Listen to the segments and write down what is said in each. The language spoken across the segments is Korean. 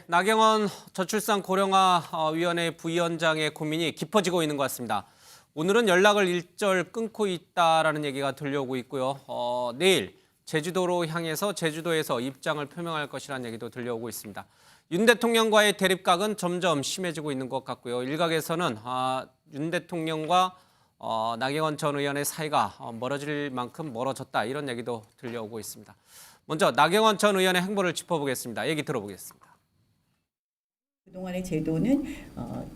나경원 저출산 고령화 위원회 부위원장의 고민이 깊어지고 있는 것 같습니다. 오늘은 연락을 일절 끊고 있다라는 얘기가 들려오고 있고요. 내일 제주도로 향해서 제주도에서 입장을 표명할 것이라는 얘기도 들려오고 있습니다. 윤 대통령과의 대립각은 점점 심해지고 있는 것 같고요. 일각에서는 윤 대통령과 나경원 전 의원의 사이가 멀어질 만큼 멀어졌다 이런 얘기도 들려오고 있습니다. 먼저 나경원 전 의원의 행보를 짚어보겠습니다. 얘기 들어보겠습니다. 그동안의 제도는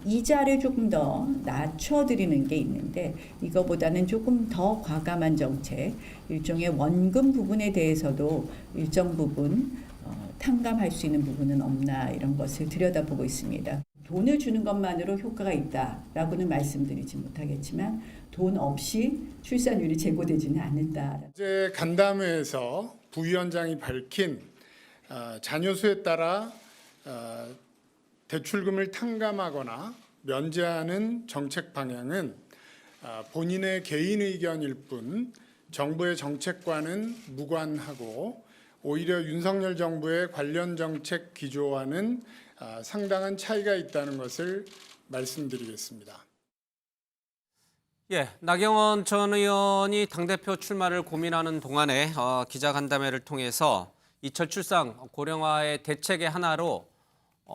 이자를 조금 더 낮춰드리는 게 있는데 이거보다는 조금 더 과감한 정책, 일종의 원금 부분에 대해서도 일정 부분 탕감할 수 있는 부분은 없나 이런 것을 들여다보고 있습니다. 돈을 주는 것만으로 효과가 있다라고는 말씀드리지 못하겠지만 돈 없이 출산율이 제고되지는 않는다. 어제 간담회에서 부위원장이 밝힌 자녀 수에 따라 대출금을 탕감하거나 면제하는 정책 방향은 본인의 개인 의견일 뿐 정부의 정책과는 무관하고 오히려 윤석열 정부의 관련 정책 기조와는 상당한 차이가 있다는 것을 말씀드리겠습니다. 나경원 전 의원이 당대표 출마를 고민하는 동안에 기자간담회를 통해서 이 저출산 고령화의 대책의 하나로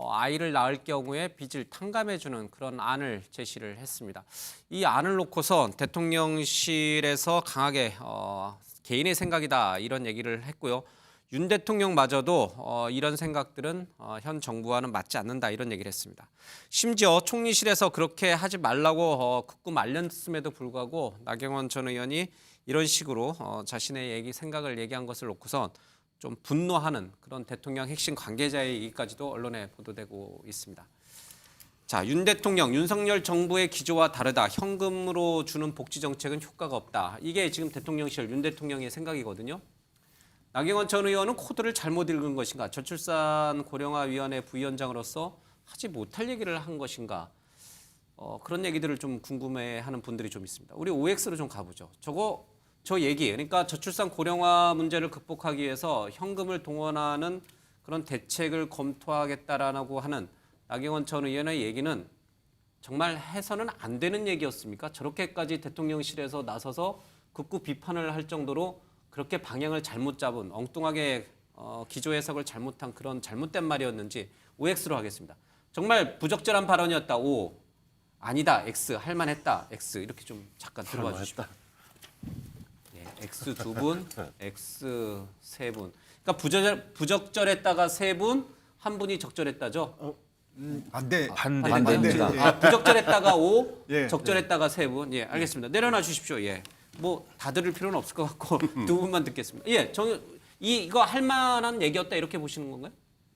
아이를 낳을 경우에 빚을 탕감해주는 그런 안을 제시를 했습니다. 이 안을 놓고서 대통령실에서 강하게 개인의 생각이다 이런 얘기를 했고요. 윤 대통령마저도 이런 생각들은 현 정부와는 맞지 않는다 이런 얘기를 했습니다. 심지어 총리실에서 그렇게 하지 말라고 극구 말렸음에도 불구하고 나경원 전 의원이 이런 식으로 자신의 생각을 얘기한 것을 놓고선 좀 분노하는 그런 대통령 핵심 관계자의 얘기까지도 언론에 보도되고 있습니다. 자, 윤 대통령, 윤석열 정부의 기조와 다르다. 현금으로 주는 복지 정책은 효과가 없다. 이게 지금 대통령실 윤 대통령의 생각이거든요. 나경원 전 의원은 코드를 잘못 읽은 것인가? 저출산 고령화위원회 부위원장으로서 하지 못할 얘기를 한 것인가? 그런 얘기들을 좀 궁금해하는 분들이 좀 있습니다. 우리 OX로 좀 가보죠. 저 얘기, 그러니까 저출산 고령화 문제를 극복하기 위해서 현금을 동원하는 그런 대책을 검토하겠다라고 하는 나경원 전 의원의 얘기는 정말 해서는 안 되는 얘기였습니까? 저렇게까지 대통령실에서 나서서 극구 비판을 할 정도로 그렇게 방향을 잘못 잡은 엉뚱하게 기조 해석을 잘못한 그런 잘못된 말이었는지 OX로 하겠습니다. 정말 부적절한 발언이었다. O. 아니다. X. 할만했다. X. 이렇게 좀 잠깐 들어봐 주십시오. X 두 분, X 세 분. 그러니까 부적절했다가 세 분, 한 분이 적절했다죠? 반대입니다. 부적절했다가 5, 적절했다가 세 분. 알겠습니다. 내려놔 주십시오. 뭐 다 들을 필요는 없을 것 같고 두 분만 듣겠습니다. 이거 할 만한 얘기였다 이렇게 보시는 건가요?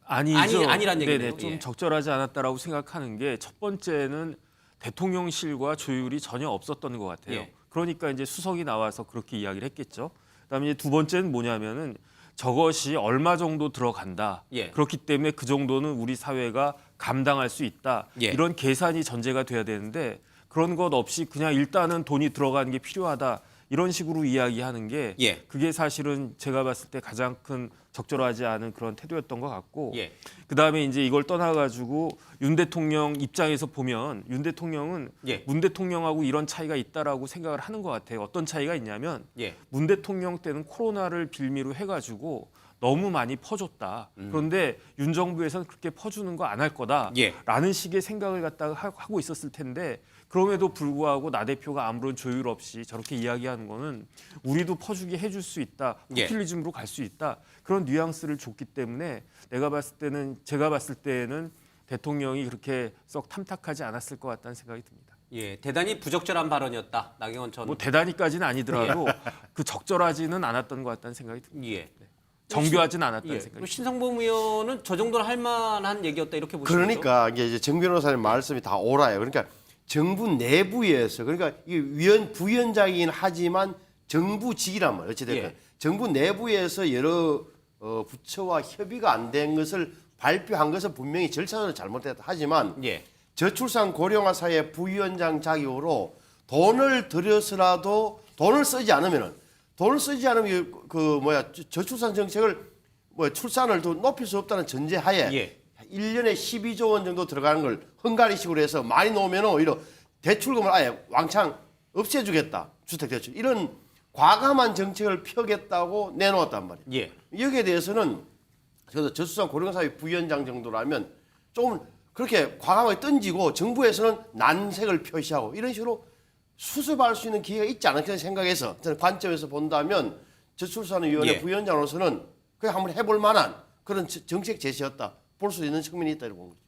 아니죠. 아니란 얘기네요. 좀 적절하지 않았다라고 생각하는 게 첫 번째는 대통령실과 조율이 전혀 없었던 것 같아요. 그러니까 이제 수석이 나와서 그렇게 이야기를 했겠죠. 그다음에 이제 두 번째는 뭐냐면은 저것이 얼마 정도 들어간다. 그렇기 때문에 그 정도는 우리 사회가 감당할 수 있다. 이런 계산이 전제가 돼야 되는데 그런 것 없이 그냥 일단은 돈이 들어가는 게 필요하다. 이런 식으로 이야기하는 게 그게 사실은 제가 봤을 때 가장 큰 적절하지 않은 그런 태도였던 것 같고 그다음에 이제 이걸 떠나가지고 윤 대통령 입장에서 보면 윤 대통령은 문 대통령하고 이런 차이가 있다라고 생각을 하는 것 같아요. 어떤 차이가 있냐면 문 대통령 때는 코로나를 빌미로 해가지고 너무 많이 퍼줬다. 그런데 윤 정부에서는 그렇게 퍼주는 거 안 할 거다라는 식의 생각을 갖다가 하고 있었을 텐데 그럼에도 불구하고 나 대표가 아무런 조율 없이 저렇게 이야기하는 거는 우리도 퍼주게 해줄 수 있다. 포퓰리즘으로 갈 수 있다. 그런 뉘앙스를 줬기 때문에 제가 봤을 때는 대통령이 그렇게 썩 탐탁하지 않았을 것 같다는 생각이 듭니다. 대단히 부적절한 발언이었다. 나경원 전. 뭐 대단히까지는 아니더라도 그 적절하지는 않았던 것 같다는 생각이 듭니다. 정교하진 않았다는 생각이. 신성범 의원은 저 정도는 할 만한 얘기였다 이렇게 보시는 거죠? 그러니까 이제 정 변호사님 말씀이 다 옳아요. 그러니까 정부 내부에서 그러니까 이게 부위원장이긴 하지만 정부직이란 말이에요. 어찌됐든 정부 내부에서 여러 부처와 협의가 안 된 것을 발표한 것은 분명히 절차적으로 잘못됐다. 하지만 저출산 고령화 사회 부위원장 자격으로 돈을 들여서라도 돈을 쓰지 않으면 저출산 정책을 출산을 더 높일 수 없다는 전제하에 1년에 12조 원 정도 들어가는 걸 헝가리식으로 해서 많이 놓으면 오히려 대출금을 아예 왕창 없애주겠다. 주택대출. 이런 과감한 정책을 펴겠다고 내놓았단 말이에요. 예. 여기에 대해서는 그래서 저출산 고령사회 부위원장 정도라면 조금 그렇게 과감하게 던지고 정부에서는 난색을 표시하고 이런 식으로 수습할 수 있는 기회가 있지 않을까 생각해서 저는 관점에서 본다면 저출산위원회 예. 부위원장으로서는 그냥 한번 해볼 만한 그런 정책 제시였다. 볼 수 있는 측면이 있다 이렇게 본 거죠.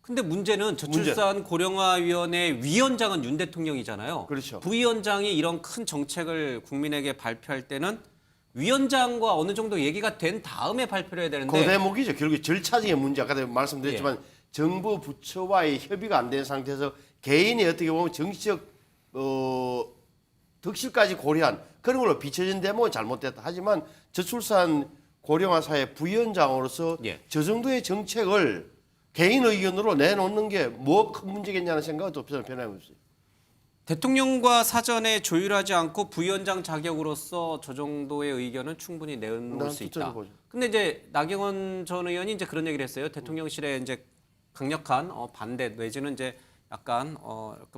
근데 문제는 저출산 고령화위원회 위원장은 윤 대통령이잖아요. 그렇죠. 부위원장이 이런 큰 정책을 국민에게 발표할 때는 위원장과 어느 정도 얘기가 된 다음에 발표를 해야 그 되는데 대목이죠. 결국에 절차적인 문제 아까 말씀드렸지만 정부 부처와의 협의가 안 된 상태에서 개인이 어떻게 보면 정치적 득실까지 고려한 그런 걸로 비춰진 대목은 잘못됐다. 하지만 저출산 고령화 사회 부위원장으로서 예. 저 정도의 정책을 개인 의견으로 내놓는 게 뭐 큰 문제겠냐는 생각은 또 변함없어요. 대통령과 사전에 조율하지 않고 부위원장 자격으로서 저 정도의 의견은 충분히 내놓을 수 있다. 보죠. 근데 이제 나경원 전 의원이 이제 그런 얘기를 했어요. 대통령실에 이제 강력한 반대 내지는 이제 약간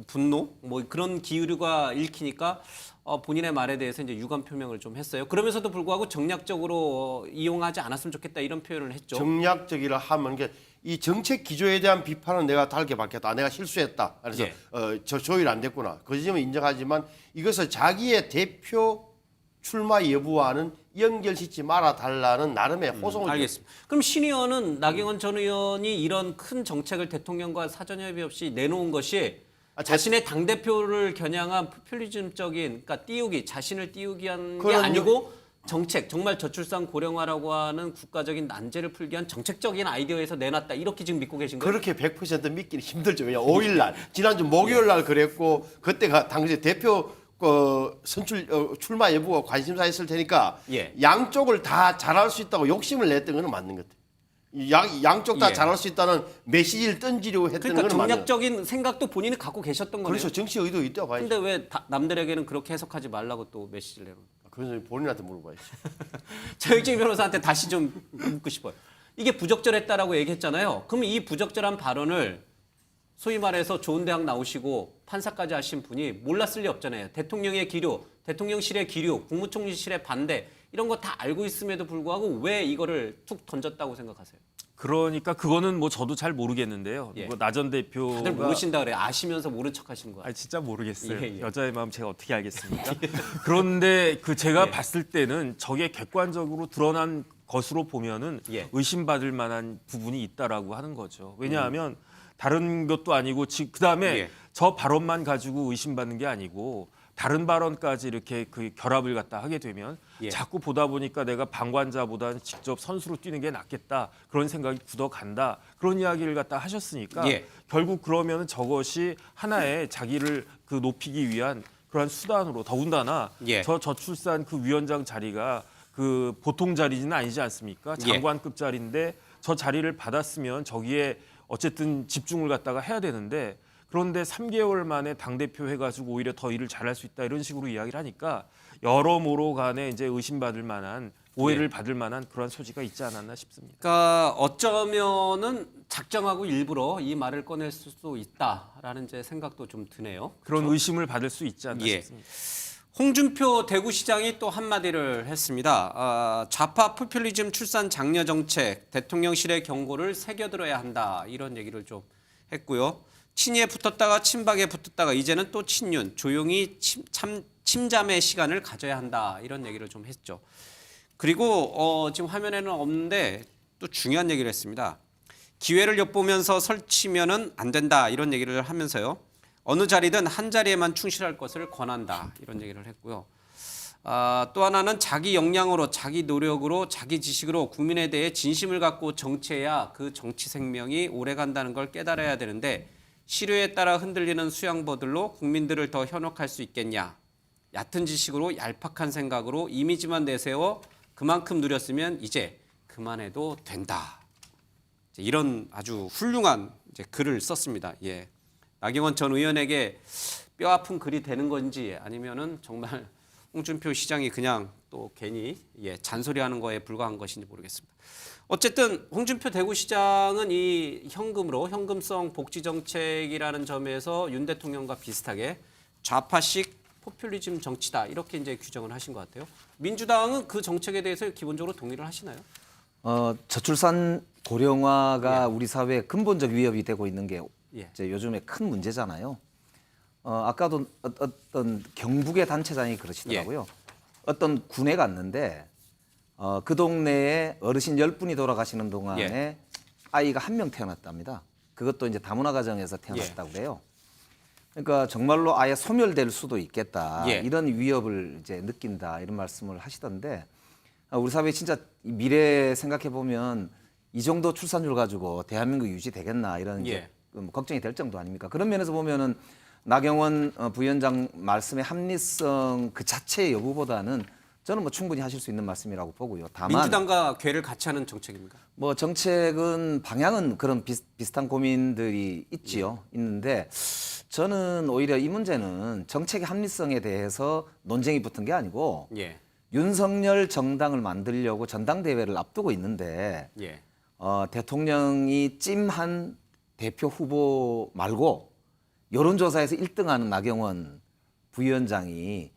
분노 뭐 그런 기류가 읽히니까 본인의 말에 대해서 이제 유감 표명을 좀 했어요. 그러면서도 불구하고 정략적으로 이용하지 않았으면 좋겠다 이런 표현을 했죠. 정략적이라 하면 이 정책 기조에 대한 비판은 내가 다르게 받겠다. 내가 실수했다. 그래서 예. 저 조율 안 됐구나. 그 점은 인정하지만 이것을 자기의 대표 출마 여부와는 연결짓지 말아 달라는 나름의 호송을 알겠습니다. 그럼 신 의원은 나경원 전 의원이 이런 큰 정책을 대통령과 사전 협의 없이 내놓은 것이 자신의 당대표를 겨냥한 포퓰리즘적인 그러니까 띄우기, 자신을 띄우기 한 게 그런 아니고 정책, 정말 저출산 고령화라고 하는 국가적인 난제를 풀기 위한 정책적인 아이디어에서 내놨다. 이렇게 지금 믿고 계신 거예요? 그렇게 100% 믿기는 힘들죠. 왜냐 5일 날 지난주 목요일 날 그랬고 그때가 당시 대표 출마 여부가 관심사 있을 테니까 예. 양쪽을 다 잘할 수 있다고 욕심을 냈던 건 맞는 것 같아요. 양쪽 다 예. 잘할 수 있다는 메시지를 던지려고 했던 그러니까 건 맞는 것 같아요. 정략적인 생각도 본인이 갖고 계셨던 거네요. 그렇죠. 정치 의도 있다고 봐야죠. 근데 왜 남들에게는 그렇게 해석하지 말라고 또 메시지를 내놓는 그건 본인한테 물어봐야지. 저혁진 변호사한테 다시 좀 묻고 싶어요. 이게 부적절했다라고 얘기했잖아요. 그럼 이 부적절한 발언을 소위 말해서 좋은 대학 나오시고 판사까지 하신 분이 몰랐을 리 없잖아요. 대통령의 기류, 대통령실의 기류, 국무총리실의 반대 이런 거 다 알고 있음에도 불구하고 왜 이거를 툭 던졌다고 생각하세요? 그러니까 그거는 뭐 저도 잘 모르겠는데요. 예. 나 전 대표가 다들 모르신다 그래. 아시면서 모른 척 하신 거야. 아니 진짜 모르겠어요. 예, 예. 여자의 마음 제가 어떻게 알겠습니까? 그런데 제가 예. 봤을 때는 저게 객관적으로 드러난 것으로 보면은 예. 의심받을 만한 부분이 있다라고 하는 거죠. 왜냐하면 다른 것도 아니고 그다음에 예. 저 발언만 가지고 의심받는 게 아니고 다른 발언까지 이렇게 그 결합을 갖다 하게 되면 예. 자꾸 보다 보니까 내가 방관자보다는 직접 선수로 뛰는 게 낫겠다 그런 생각이 굳어간다 그런 이야기를 갖다 하셨으니까 예. 결국 그러면 저것이 하나의 자기를 높이기 위한 그러한 수단으로 더군다나 예. 저 저출산 그 위원장 자리가 그 보통 자리는 아니지 않습니까? 예. 장관급 자리인데 저 자리를 받았으면 저기에 어쨌든 집중을 갖다가 해야 되는데 그런데 3개월 만에 당대표 해가지고 오히려 더 일을 잘할 수 있다 이런 식으로 이야기를 하니까 여러모로 간에 이제 의심받을 만한 오해를 받을 만한 그런 소지가 있지 않았나 싶습니다. 그러니까 어쩌면은 작정하고 일부러 이 말을 꺼낼 수도 있다라는 이제 생각도 좀 드네요. 그런 의심을 받을 수 있지 않나 예. 싶습니다. 홍준표 대구시장이 또 한마디를 했습니다. 좌파 포퓰리즘 출산 장려 정책 대통령실의 경고를 새겨들어야 한다 이런 얘기를 좀 했고요. 친이에 붙었다가 친박에 붙었다가 이제는 또 친윤 조용히 침잠의 시간을 가져야 한다 이런 얘기를 좀 했죠. 그리고 지금 화면에는 없는데 또 중요한 얘기를 했습니다. 기회를 엿보면서 설치면은 안 된다 이런 얘기를 하면서요. 어느 자리든 한 자리에만 충실할 것을 권한다 이런 얘기를 했고요. 또 하나는 자기 역량으로 자기 노력으로 자기 지식으로 국민에 대해 진심을 갖고 정치해야 그 정치 생명이 오래간다는 걸 깨달아야 되는데 시류에 따라 흔들리는 수양보들로 국민들을 더 현혹할 수 있겠냐. 얕은 지식으로 얄팍한 생각으로 이미지만 내세워 그만큼 누렸으면 이제 그만해도 된다. 이런 아주 훌륭한 이제 글을 썼습니다. 예. 나경원 전 의원에게 뼈 아픈 글이 되는 건지 아니면은 정말 홍준표 시장이 그냥 또 괜히 잔소리하는 거에 불과한 것인지 모르겠습니다. 어쨌든 홍준표 대구시장은 이 현금으로 현금성 복지 정책이라는 점에서 윤 대통령과 비슷하게 좌파식 포퓰리즘 정치다 이렇게 이제 규정을 하신 것 같아요. 민주당은 그 정책에 대해서 기본적으로 동의를 하시나요? 저출산 고령화가 우리 사회에 근본적 위협이 되고 있는 게 예. 이제 요즘에 큰 문제잖아요. 아까도 어떤 경북의 단체장이 그러시더라고요. 어떤 군에 갔는데 그 동네에 어르신 10분이 돌아가시는 동안에 아이가 한 명 태어났답니다. 그것도 이제 다문화 가정에서 태어났다고 그래요. 그러니까 정말로 아예 소멸될 수도 있겠다. 이런 위협을 이제 느낀다. 이런 말씀을 하시던데 우리 사회 진짜 미래 생각해 보면 이 정도 출산율 가지고 대한민국 유지되겠나 이런 이제 걱정이 될 정도 아닙니까? 그런 면에서 보면은 나경원 부위원장 말씀의 합리성 그 자체의 여부보다는 저는 뭐 충분히 하실 수 있는 말씀이라고 보고요. 다만 민주당과 궤를 같이 하는 정책입니까? 뭐 정책은 방향은 그런 비슷한 고민들이 있지요. 있는데 저는 오히려 이 문제는 정책의 합리성에 대해서 논쟁이 붙은 게 아니고 윤석열 정당을 만들려고 전당대회를 앞두고 있는데 대통령이 찜한 대표 후보 말고 여론조사에서 1등하는 나경원 부위원장이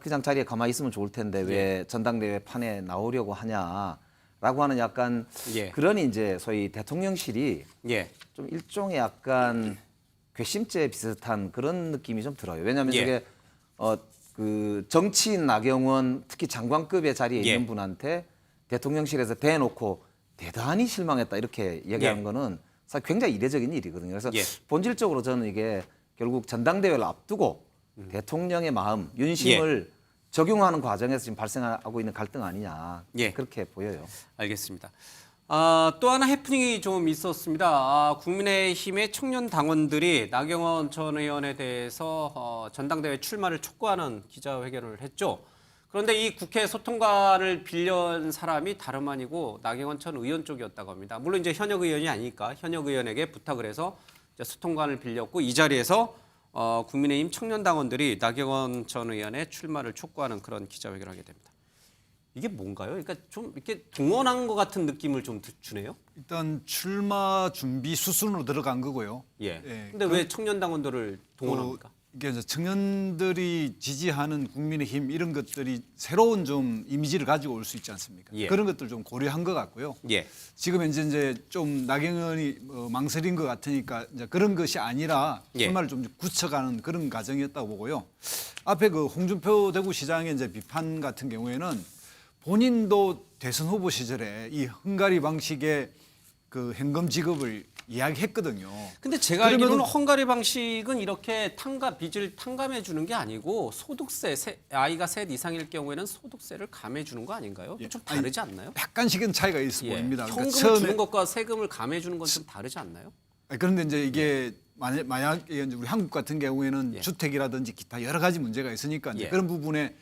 그냥 자리에 가만히 있으면 좋을 텐데 왜 전당대회 판에 나오려고 하냐라고 하는 약간 그런 이제 소위 대통령실이 좀 일종의 약간 괘씸죄 비슷한 그런 느낌이 좀 들어요. 왜냐하면 저게 그 정치인 나경원 특히 장관급의 자리에 있는 분한테 대통령실에서 대놓고 대단히 실망했다 이렇게 얘기하는 거는 사실 굉장히 이례적인 일이거든요. 그래서 본질적으로 저는 이게 결국 전당대회를 앞두고 대통령의 마음, 윤심을 적용하는 과정에서 지금 발생하고 있는 갈등 아니냐 그렇게 보여요. 알겠습니다. 또 하나 해프닝이 좀 있었습니다. 국민의힘의 청년 당원들이 나경원 전 의원에 대해서 전당대회 출마를 촉구하는 기자회견을 했죠. 그런데 이 국회 소통관을 빌려온 사람이 다름 아니고 나경원 전 의원 쪽이었다고 합니다. 물론 이제 현역 의원이 아니니까 현역 의원에게 부탁을 해서 이제 소통관을 빌렸고 이 자리에서 국민의힘 청년 당원들이 나경원 전 의원의 출마를 촉구하는 그런 기자회견을 하게 됩니다. 이게 뭔가요? 그러니까 좀 이렇게 동원한 것 같은 느낌을 좀 주네요. 일단 출마 준비 수순으로 들어간 거고요. 근데 왜 청년 당원들을 동원합니까? 이게 이제 청년들이 지지하는 국민의힘 이런 것들이 새로운 좀 이미지를 가지고 올 수 있지 않습니까? 그런 것들 좀 고려한 것 같고요. 지금 이제 좀 나경원이 망설인 것 같으니까 이제 그런 것이 아니라 출마를 좀 굳혀가는 그런 과정이었다고 보고요. 앞에 그 홍준표 대구시장의 이제 비판 같은 경우에는 본인도 대선 후보 시절에 이 헝가리 방식의 그 현금 지급을 이야기했거든요. 근데 제가 알기로는 헝가리 방식은 이렇게 빚을 탕감해 주는 게 아니고 소득세, 아이가 셋 이상일 경우에는 소득세를 감해 주는 거 아닌가요? 좀 다르지 않나요? 약간씩은 차이가 있어 보입니다. 현금을 그러니까 주는 것과 세금을 감해 주는 건 좀 다르지 않나요? 그런데 이제 이게 만약에 우리 한국 같은 경우에는 주택이라든지 기타 여러 가지 문제가 있으니까 이제 그런 부분에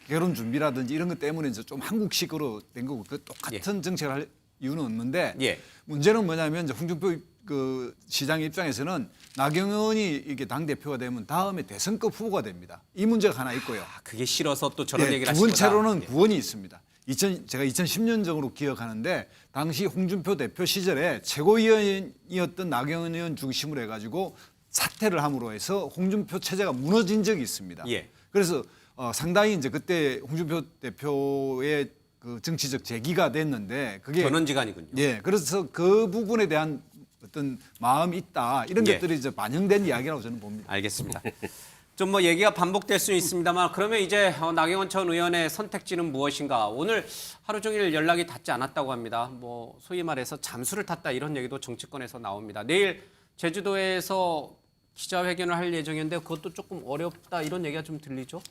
결혼 준비라든지 이런 것 때문에 이제 좀 한국식으로 된 거고 그 똑같은 정책을 할 이유는 없는데 문제는 뭐냐면 이제 홍준표 그 시장 입장에서는 나경원이 이게 당 대표가 되면 다음에 대선급 후보가 됩니다. 이 문제가 하나 있고요. 그게 싫어서 또 저런 얘기를 하신 두 거다. 번째로는 구원이 있습니다. 제가 2010년정으로 기억하는데 당시 홍준표 대표 시절에 최고위원이었던 나경원 의원 중심으로 해가지고 사퇴를 함으로 해서 홍준표 체제가 무너진 적이 있습니다. 그래서 상당히 이제 그때 홍준표 대표의 그 정치적 재기가 됐는데 그게 전원지간이군요. 그래서 그 부분에 대한 어떤 마음이 있다 이런 것들이 이제 반영된 이야기라고 저는 봅니다. 알겠습니다. 좀 뭐 얘기가 반복될 수는 있습니다만 그러면 이제 나경원 전 의원의 선택지는 무엇인가? 오늘 하루 종일 연락이 닿지 않았다고 합니다. 뭐 소위 말해서 잠수를 탔다 이런 얘기도 정치권에서 나옵니다. 내일 제주도에서 기자회견을 할 예정인데 그것도 조금 어렵다 이런 얘기가 좀 들리죠?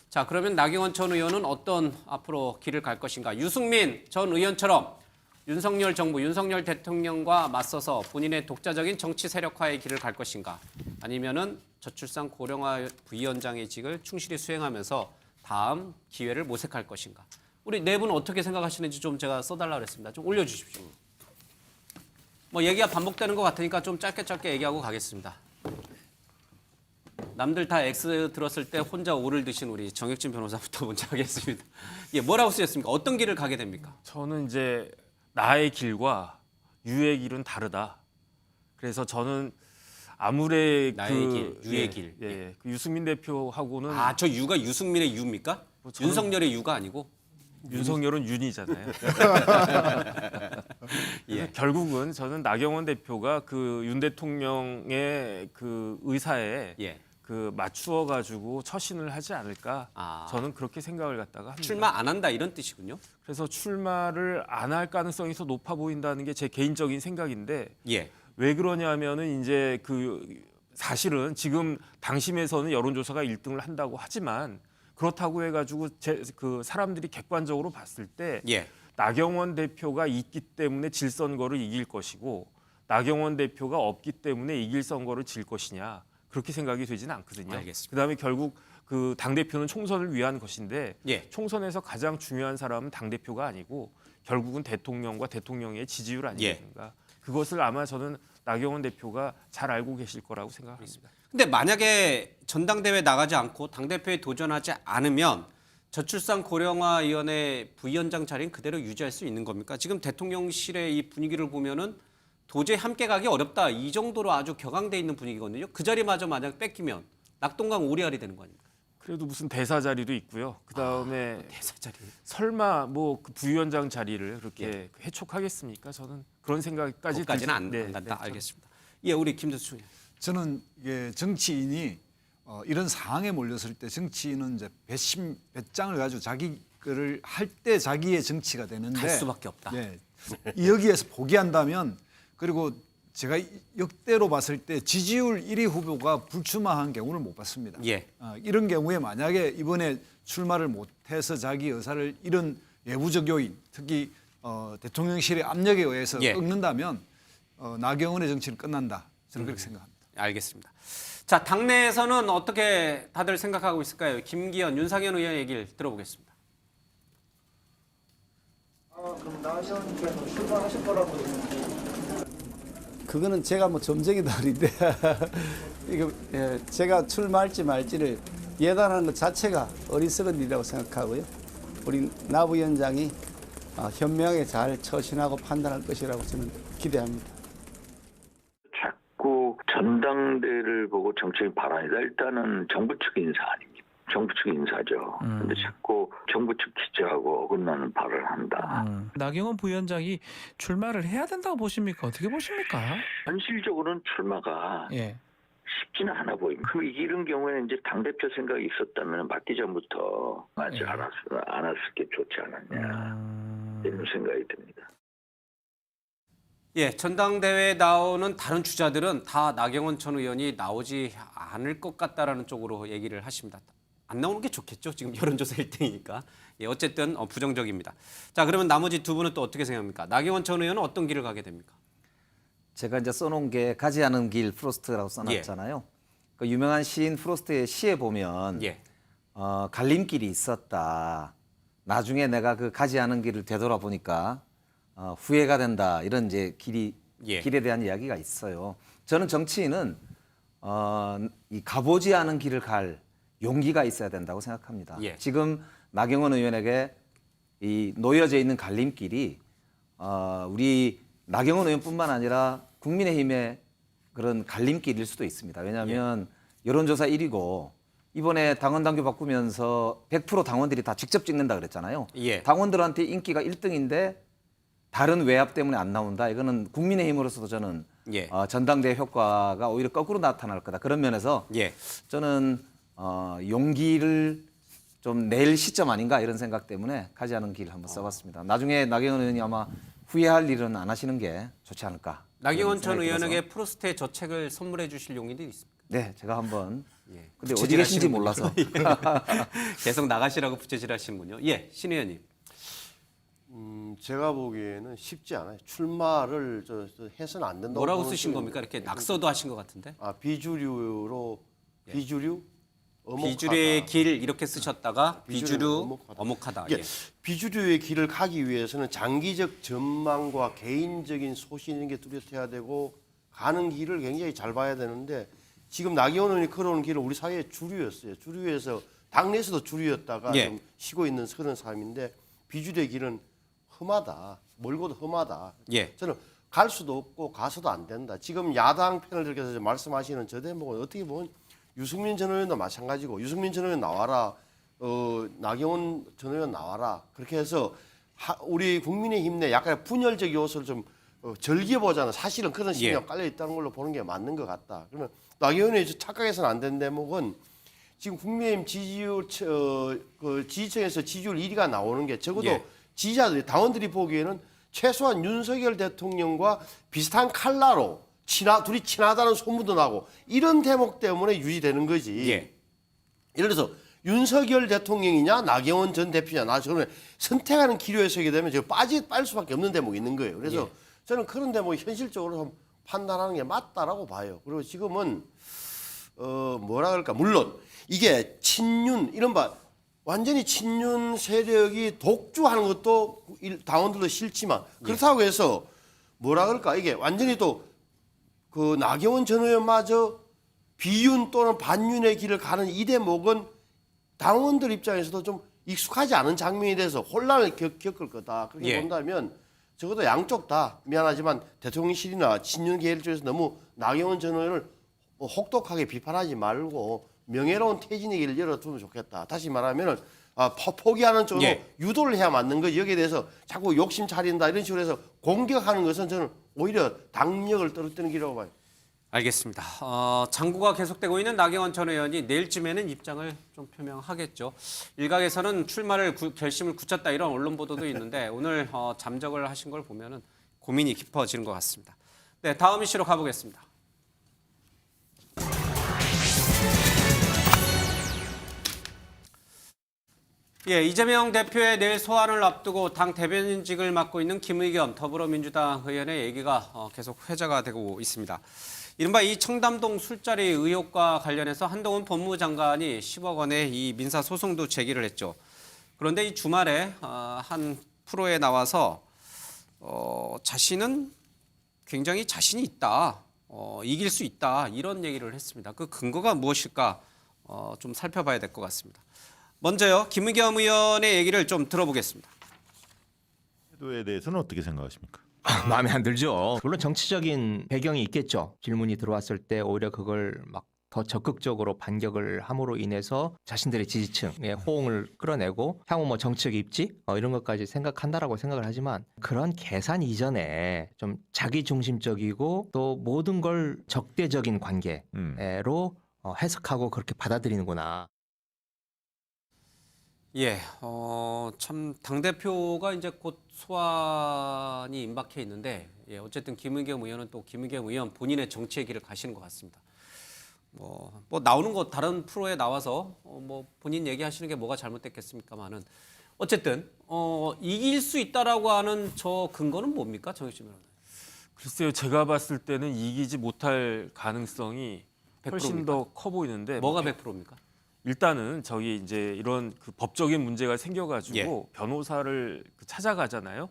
자, 그러면 나경원 전 의원은 어떤 앞으로 길을 갈 것인가? 유승민 전 의원처럼 윤석열 정부, 윤석열 대통령과 맞서서 본인의 독자적인 정치 세력화의 길을 갈 것인가? 아니면은 저출산 고령화 부위원장의 직을 충실히 수행하면서 다음 기회를 모색할 것인가? 우리 네 분은 어떻게 생각하시는지 좀 제가 써달라고 했습니다. 좀 올려주십시오. 뭐 얘기가 반복되는 것 같으니까 좀 짧게 얘기하고 가겠습니다. 남들 다 X 들었을 때 혼자 O를 드신 우리 정혁진 변호사부터 먼저 하겠습니다. 예, 뭐라고 쓰셨습니까? 어떤 길을 가게 됩니까? 저는 이제 나의 길과 유의 길은 다르다. 그래서 저는 아무리 나의 길, 유의 길. 그 유승민 대표하고는 아, 저 유가 유승민의 유입니까? 저는- 윤석열의 유가 아니고? 윤석열은 윤이잖아요. 예. 결국은 저는 나경원 대표가 그 윤 대통령의 그 의사에 예. 그 맞추어 가지고 처신을 하지 않을까. 아. 저는 그렇게 생각을 갖다가 합니다. 출마 안 한다 이런 뜻이군요. 그래서 출마를 안 할 가능성이 더 높아 보인다는 게 제 개인적인 생각인데 예. 왜 그러냐면은 이제 그 사실은 지금 당심에서는 여론조사가 1등을 한다고 하지만 그렇다고 해가지고 그 사람들이 객관적으로 봤을 때 예. 나경원 대표가 있기 때문에 질 선거를 이길 것이고 나경원 대표가 없기 때문에 이길 선거를 질 것이냐 그렇게 생각이 되지는 않거든요. 알겠습니다. 그다음에 결국 그 당 대표는 총선을 위한 것인데 예. 총선에서 가장 중요한 사람은 당 대표가 아니고 결국은 대통령과 대통령의 지지율 아니겠습니까? 그것을 아마 저는 나경원 대표가 잘 알고 계실 거라고 생각합니다. 근데 만약에 전당대회 나가지 않고 당대표에 도전하지 않으면 저출산 고령화위원회 부위원장 자리는 그대로 유지할 수 있는 겁니까? 지금 대통령실의 이 분위기를 보면은 도저히 함께 가기 어렵다. 이 정도로 아주 격앙돼 있는 분위기거든요. 그 자리마저 만약 뺏기면 낙동강 오리알이 되는 거 아닙니까? 그래도 무슨 대사 자리도 있고요. 그다음에 대사 자리. 설마 뭐 그 부위원장 자리를 그렇게 해촉하겠습니까? 저는 그런 생각까지 거기까지는 안 네, 간다. 네, 알겠습니다. 예, 우리 김대수 총리. 저는 이게 정치인이 이런 상황에 몰렸을 때 정치인은 이제 배짱을 가지고 자기 거를 할 때 자기의 정치가 되는데 갈 수밖에 없다. 예, 여기에서 포기한다면 그리고 제가 역대로 봤을 때 지지율 1위 후보가 불출마한 경우를 못 봤습니다. 예. 이런 경우에 만약에 이번에 출마를 못해서 자기 의사를 이런 외부적 요인, 특히 대통령실의 압력에 의해서 예. 꺾는다면 나경원의 정치는 끝난다. 저는 그렇게 생각합니다. 알겠습니다. 자, 당내에서는 어떻게 다들 생각하고 있을까요? 김기현, 윤상현 의원 얘기를 들어보겠습니다. 그럼 나경원께서 출마하실 거라고 그거는 제가 뭐 점쟁이 달인데 이거 제가 출마할지 말지를 예단하는 것 자체가 어리석은 일이라고 생각하고요. 우리 나 부위원장이 현명하게 잘 처신하고 판단할 것이라고 저는 기대합니다. 자꾸 전당대회를 보고 정책이 발언이다. 일단은 정부 측 인사 아닙니까? 정부 측 인사죠. 근데 자꾸 정부 측 기자하고 어긋나는 발언을 한다. 나경원 부위원장이 출마를 해야 된다고 보십니까? 어떻게 보십니까? 현실적으로는 출마가 예. 쉽지는 않아 보입니다. 그럼 이런 경우에는 이제 당대표 생각이 있었다면 맞기 전부터 하지 예. 않았을 게 좋지 않았냐 이런 생각이 듭니다. 예, 전당대회에 나오는 다른 주자들은 다 나경원 전 의원이 나오지 않을 것 같다라는 쪽으로 얘기를 하십니다. 안 나오는 게 좋겠죠. 지금 여론조사 1등이니까. 예, 어쨌든 부정적입니다. 자, 그러면 나머지 두 분은 또 어떻게 생각합니까? 나경원 전 의원은 어떤 길을 가게 됩니까? 제가 이제 써놓은 게 가지 않은 길 프로스트라고 써놨잖아요. 그 유명한 시인 프로스트의 시에 보면 예. 갈림길이 있었다. 나중에 내가 그 가지 않은 길을 되돌아보니까 후회가 된다. 이런 이제 길에 대한 이야기가 있어요. 저는 정치인은 이 가보지 않은 길을 갈 용기가 있어야 된다고 생각합니다. 예. 지금 나경원 의원에게 이 놓여져 있는 갈림길이 우리 나경원 의원뿐만 아니라 국민의힘의 그런 갈림길일 수도 있습니다. 왜냐하면 여론조사 1위고 이번에 당원 당규 바꾸면서 100% 당원들이 다 직접 찍는다 그랬잖아요. 예. 당원들한테 인기가 1등인데 다른 외압 때문에 안 나온다. 이거는 국민의힘으로서도 저는 예. 전당대회 효과가 오히려 거꾸로 나타날 거다. 그런 면에서 예. 저는 용기를 좀 낼 시점 아닌가 이런 생각 때문에 가지 않은 길을 한번 써봤습니다. 나중에 나경원 의원이 아마 후회할 일은 안 하시는 게 좋지 않을까. 나경원 그런 전 생각이 들어서. 의원에게 프로스트의 저 책을 선물해 주실 용의도 있습니까? 네, 제가 한번. 예. 근데 어디 계신지 몰라서. 계속 나가시라고 부채질하시는군요. 예, 신 의원님. 제가 보기에는 쉽지 않아요. 출마를 해서는 안 된다고. 뭐라고 보는 쓰신 쪽입니다. 겁니까? 이렇게 낙서도 하신 것 같은데. 비주류로 비주류? 비주류의 길 이렇게 쓰셨다가 비주류 비주류 어목하다. 이게 예. 비주류의 길을 가기 위해서는 장기적 전망과 개인적인 소신 이런 게 뚜렷해야 되고 가는 길을 굉장히 잘 봐야 되는데 지금 나경원 의원이 걸어오는 길은 우리 사회의 주류였어요. 주류에서 당내에서도 주류였다가 예. 좀 쉬고 있는 그런 사람인데 비주류의 길은 험하다. 멀고도 험하다. 예. 저는 갈 수도 없고 가서도 안 된다. 지금 야당 패널들께서 말씀하시는 저 대목은 어떻게 보면 유승민 전 의원도 마찬가지고 유승민 전 의원 나와라. 나경원 전 의원 나와라. 그렇게 해서 우리 국민의힘 내 약간 분열적 요소를 좀 즐겨보자는 사실은 그런 심리가 깔려 있다는 걸로 보는 게 맞는 것 같다. 그러면 나경원이 착각해서는 안 되는 대목은 지금 국민의힘 지지율 그 지지층에서 지지율 1위가 나오는 게 적어도 지지자들이 당원들이 보기에는 최소한 윤석열 대통령과 비슷한 칼라로 둘이 친하다는 소문도 나고 이런 대목 때문에 유지되는 거지. 예를 들어서 윤석열 대통령이냐 나경원 전 대표냐 저는 선택하는 기로에 서게 되면 제가 빠질 수밖에 없는 대목이 있는 거예요. 그래서 저는 그런 대목이 현실적으로 좀 판단하는 게 맞다라고 봐요. 그리고 지금은 뭐라 그럴까 물론 이게 친윤 이른바 완전히 친윤 세력이 독주하는 것도 당원들도 싫지만 그렇다고 해서 뭐라 그럴까 이게 완전히 또 그 나경원 전 의원마저 비윤 또는 반윤의 길을 가는 이 대목은 당원들 입장에서도 좀 익숙하지 않은 장면이 돼서 혼란을 겪을 거다. 그렇게 본다면 적어도 양쪽 다 미안하지만 대통령실이나 친윤 계열 쪽에서 너무 나경원 전 의원을 혹독하게 비판하지 말고 명예로운 퇴진의 길을 열어두면 좋겠다. 다시 말하면 포기하는 쪽으로 유도를 해야 맞는 거지. 여기에 대해서 자꾸 욕심 차린다 이런 식으로 해서 공격하는 것은 저는 오히려 당력을 떨어뜨리는 길이라고 봐요. 알겠습니다. 장고가 계속되고 있는 나경원 전 의원이 내일쯤에는 입장을 좀 표명하겠죠. 일각에서는 출마를 결심을 굳혔다 이런 언론 보도도 있는데 오늘 잠적을 하신 걸 보면은 고민이 깊어지는 것 같습니다. 네, 다음 이슈로 가보겠습니다. 이재명 대표의 내일 소환을 앞두고 당 대변인직을 맡고 있는 김의겸 더불어민주당 의원의 얘기가 계속 회자가 되고 있습니다. 이른바 이 청담동 술자리 의혹과 관련해서 한동훈 법무장관이 10억 원의 이 민사 소송도 제기를 했죠. 그런데 이 주말에 한 프로에 나와서 자신은 굉장히 자신이 있다, 이길 수 있다 이런 얘기를 했습니다. 그 근거가 무엇일까 좀 살펴봐야 될 것 같습니다. 먼저요, 김의겸 의원의 얘기를 좀 들어보겠습니다. 태도에 대해서는 어떻게 생각하십니까? 마음에 안 들죠. 물론 정치적인 배경이 있겠죠. 질문이 들어왔을 때 오히려 그걸 막 더 적극적으로 반격을 함으로 인해서 자신들의 지지층의 호응을 끌어내고 향후 뭐 정치적 입지 이런 것까지 생각한다라고 생각을 하지만 그런 계산 이전에 좀 자기중심적이고 또 모든 걸 적대적인 관계로 해석하고 그렇게 받아들이는구나. 참 당대표가 이제 곧 소환이 임박해 있는데 어쨌든 김의겸 의원은 또 김의겸 의원 본인의 정치 얘기를 가시는 것 같습니다. 뭐 나오는 거 다른 프로에 나와서 뭐 본인 얘기하시는 게 뭐가 잘못됐겠습니까만은 어쨌든 이길 수 있다라고 하는 저 근거는 뭡니까, 정혁진 변호사님? 글쎄요, 제가 봤을 때는 이기지 못할 가능성이 100%입니까? 훨씬 더 커 보이는데 뭐가 100%입니까? 일단은 저기 이제 이런 그 법적인 문제가 생겨가지고 변호사를 찾아가잖아요.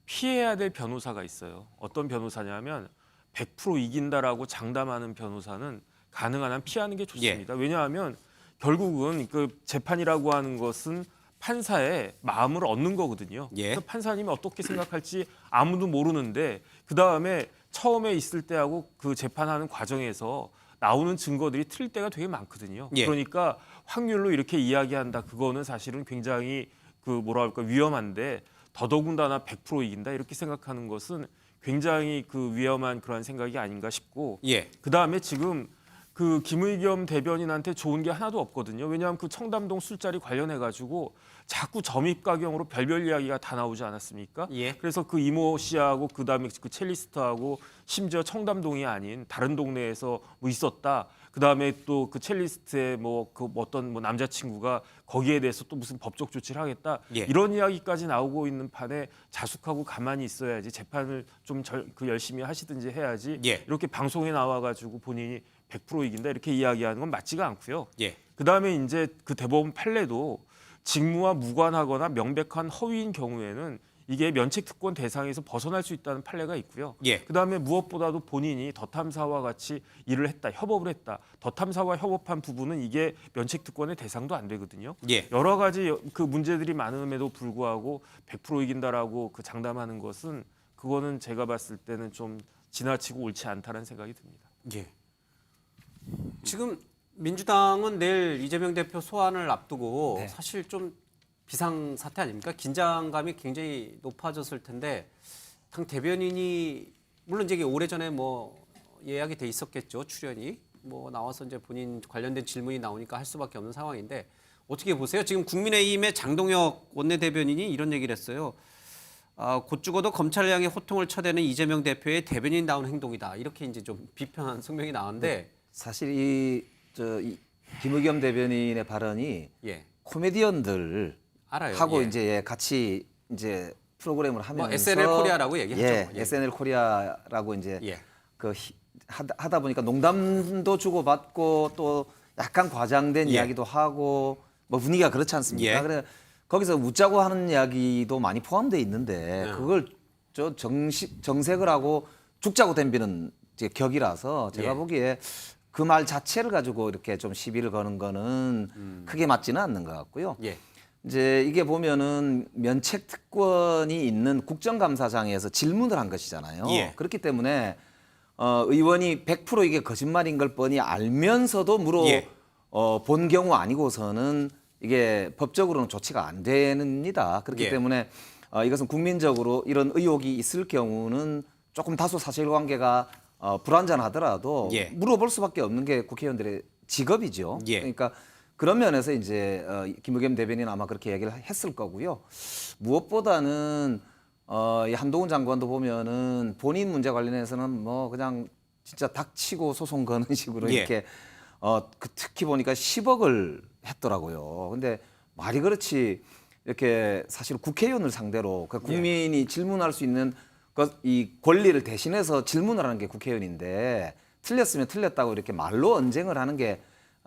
피해야 될 변호사가 있어요. 어떤 변호사냐면 100% 이긴다라고 장담하는 변호사는 가능한 한 피하는 게 좋습니다. 왜냐하면 결국은 그 재판이라고 하는 것은 판사의 마음을 얻는 거거든요. 그래서 판사님이 어떻게 생각할지 아무도 모르는데 그 다음에 처음에 있을 때하고 그 재판하는 과정에서 나오는 증거들이 틀릴 때가 되게 많거든요. 그러니까 확률로 이렇게 이야기한다. 그거는 사실은 굉장히 그 뭐라 할까 위험한데 더더군다나 100% 이긴다 이렇게 생각하는 것은 굉장히 그 위험한 그런 생각이 아닌가 싶고 그 다음에 지금 그 김의겸 대변인한테 좋은 게 하나도 없거든요. 왜냐하면 그 청담동 술자리 관련해 가지고 자꾸 점입가경으로 별별 이야기가 다 나오지 않았습니까? 그래서 그 이모 씨하고 그다음에 그 첼리스트하고 심지어 청담동이 아닌 다른 동네에서 뭐 있었다. 그다음에 또 그 첼리스트의 뭐 그 어떤 뭐 남자친구가 거기에 대해서 또 무슨 법적 조치를 하겠다. 이런 이야기까지 나오고 있는 판에 자숙하고 가만히 있어야지 재판을 좀 열심히 하시든지 해야지. 이렇게 방송에 나와 가지고 본인이 100% 이긴다 이렇게 이야기하는 건 맞지가 않고요. 그다음에 이제 그 대법원 판례도 직무와 무관하거나 명백한 허위인 경우에는 이게 면책 특권 대상에서 벗어날 수 있다는 판례가 있고요. 예. 그다음에 무엇보다도 본인이 더 탐사와 같이 일을 했다, 협업을 했다. 더 탐사와 협업한 부분은 이게 면책 특권의 대상도 안 되거든요. 예. 여러 가지 그 문제들이 많음에도 불구하고 100% 이긴다라고 그 장담하는 것은 그거는 제가 봤을 때는 좀 지나치고 옳지 않다는 생각이 듭니다. 예. 지금 민주당은 내일 이재명 대표 소환을 앞두고 네. 사실 좀 비상 사태 아닙니까? 긴장감이 굉장히 높아졌을 텐데 당 대변인이 물론 이제 오래전에 뭐 예약이 돼 있었겠죠, 출연이 뭐 나와서 이제 본인 관련된 질문이 나오니까 할 수밖에 없는 상황인데 어떻게 보세요? 지금 국민의힘의 장동혁 원내대변인이 이런 얘기를 했어요. 곧 죽어도 검찰을 향해 호통을 쳐대는 이재명 대표의 대변인다운 행동이다. 이렇게 이제 좀 비판한 성명이 나왔는데 사실 이 김의겸 대변인의 발언이 예. 코미디언들 알아요. 하고 예. 이제 같이 이제 프로그램을 하면서 뭐 SNL 코리아라고 얘기하죠. 예, 예. SNL 코리아라고 이제 예. 하다 보니까 농담도 주고받고 또 약간 과장된 예. 이야기도 하고 뭐 분위기가 그렇지 않습니까? 예. 그래 거기서 웃자고 하는 이야기도 많이 포함되어 있는데 그걸 정색을 하고 죽자고 덤비는 이제 격이라서 제가 예. 보기에 그 말 자체를 가지고 이렇게 좀 시비를 거는 거는 크게 맞지는 않는 것 같고요. 예. 이제 이게 보면은 면책 특권이 있는 국정감사장에서 질문을 한 것이잖아요. 예. 그렇기 때문에 의원이 100% 이게 거짓말인 걸 뻔히 알면서도 예. 본 경우 아니고서는 이게 법적으로는 조치가 안 됩니다. 그렇기 예. 때문에 이것은 국민적으로 이런 의혹이 있을 경우는 조금 다소 사실관계가 불완전하더라도 예. 물어볼 수밖에 없는 게 국회의원들의 직업이죠. 예. 그러니까 그런 면에서 이제 김의겸 대변인은 아마 그렇게 얘기를 했을 거고요. 무엇보다는 이 한동훈 장관도 보면은 본인 문제 관련해서는 뭐 그냥 진짜 닥치고 소송 거는 식으로 예. 이렇게 특히 보니까 10억을 했더라고요. 근데 말이 그렇지 이렇게 사실 국회의원을 상대로 그 국민이 질문할 수 있는 이 권리를 대신해서 질문을 하는 게 국회의원인데 틀렸으면 틀렸다고 이렇게 말로 언쟁을 하는 게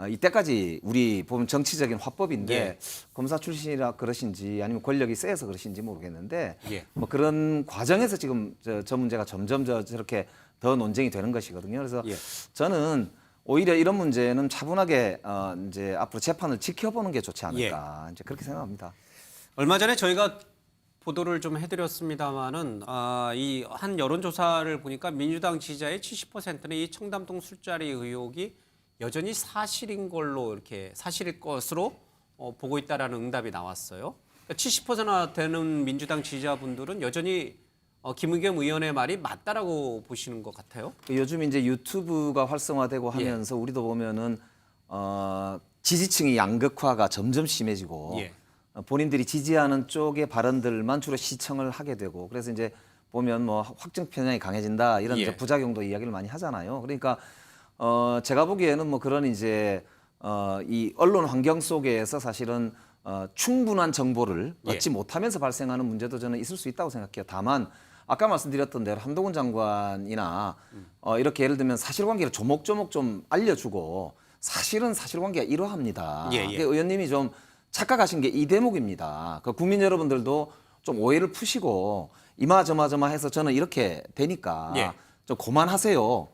이때까지 우리 보면 정치적인 화법인데 예. 검사 출신이라 그러신지 아니면 권력이 세서 그러신지 모르겠는데 예. 뭐 그런 과정에서 지금 저 문제가 점점 저렇게 더 논쟁이 되는 것이거든요. 그래서 예. 저는 오히려 이런 문제는 차분하게 이제 앞으로 재판을 지켜보는 게 좋지 않을까 이제 그렇게 생각합니다. 얼마 전에 저희가 보도를 좀 해드렸습니다마는 이 한 여론조사를 보니까 민주당 지지자의 70%는 이 청담동 술자리 의혹이 여전히 사실인 걸로 이렇게 사실일 것으로 보고 있다라는 응답이 나왔어요. 그러니까 70%나 되는 민주당 지지자분들은 여전히 김의겸 의원의 말이 맞다라고 보시는 것 같아요. 요즘 이제 유튜브가 활성화되고 하면서 우리도 보면은 지지층의 양극화가 점점 심해지고 예. 본인들이 지지하는 쪽의 발언들만 주로 시청을 하게 되고 그래서 이제 보면 뭐 확증 편향이 강해진다 이런 예. 이제 부작용도 이야기를 많이 하잖아요. 그러니까 제가 보기에는 뭐 그런 이제 이 언론 환경 속에서 사실은 충분한 정보를 얻지 못하면서 발생하는 문제도 저는 있을 수 있다고 생각해요. 다만 아까 말씀드렸던 대로 한동훈 장관이나 이렇게 예를 들면 사실관계를 조목조목 좀 알려주고 사실은 사실관계가 이러합니다. 의원님이 좀 착각하신 게 이 대목입니다. 그 국민 여러분들도 좀 오해를 푸시고 이마저마저마해서 저는 이렇게 되니까 좀 그만하세요.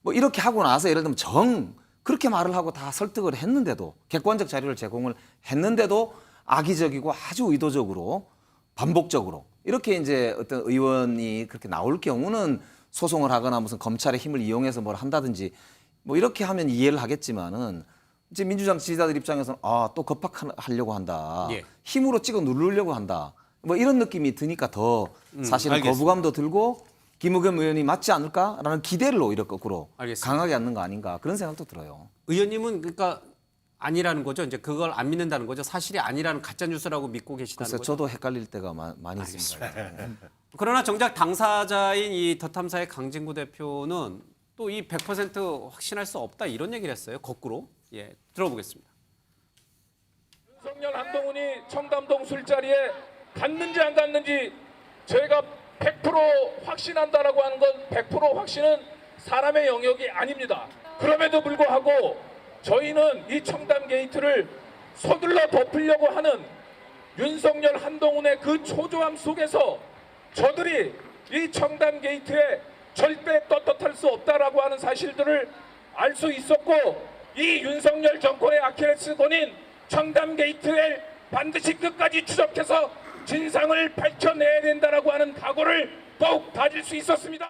뭐 이렇게 하고 나서 예를 들면 그렇게 말을 하고 다 설득을 했는데도 객관적 자료를 제공을 했는데도 악의적이고 아주 의도적으로 반복적으로 이렇게 이제 어떤 의원이 그렇게 나올 경우는 소송을 하거나 무슨 검찰의 힘을 이용해서 뭘 한다든지 뭐 이렇게 하면 이해를 하겠지만은 이제 민주당 지지자들 입장에서는 또 겁박하려고 한다. 힘으로 찍어 누르려고 한다. 뭐 이런 느낌이 드니까 더 사실은 알겠습니다. 거부감도 들고 김의겸 의원이 맞지 않을까라는 기대를 오히려 거꾸로 알겠습니다. 강하게 갖는 거 아닌가 그런 생각도 들어요. 의원님은 그러니까 아니라는 거죠. 이제 그걸 안 믿는다는 거죠. 사실이 아니라는 가짜 뉴스라고 믿고 계시다는 그래서 거죠. 저도 헷갈릴 때가 많이 있습니다. 그러나 정작 당사자인 이 더 탐사의 강진구 대표는 또 이 100% 확신할 수 없다 이런 얘기를 했어요. 거꾸로. 들어보겠습니다. 윤석열 한동훈이 청담동 술자리에 갔는지 안 갔는지 저희가 100% 확신한다라고 하는 건 100% 확신은 사람의 영역이 아닙니다. 그럼에도 불구하고 저희는 이 청담 게이트를 서둘러 덮으려고 하는 윤석열 한동훈의 그 초조함 속에서 저들이 이 청담 게이트에 절대 떳떳할 수 없다라고 하는 사실들을 알 수 있었고, 이 윤석열 정권의 아킬레스건인 청담 게이트에 반드시 끝까지 추적해서 진상을 밝혀내야 된다라고 하는 각오를 더욱 다질 수 있었습니다.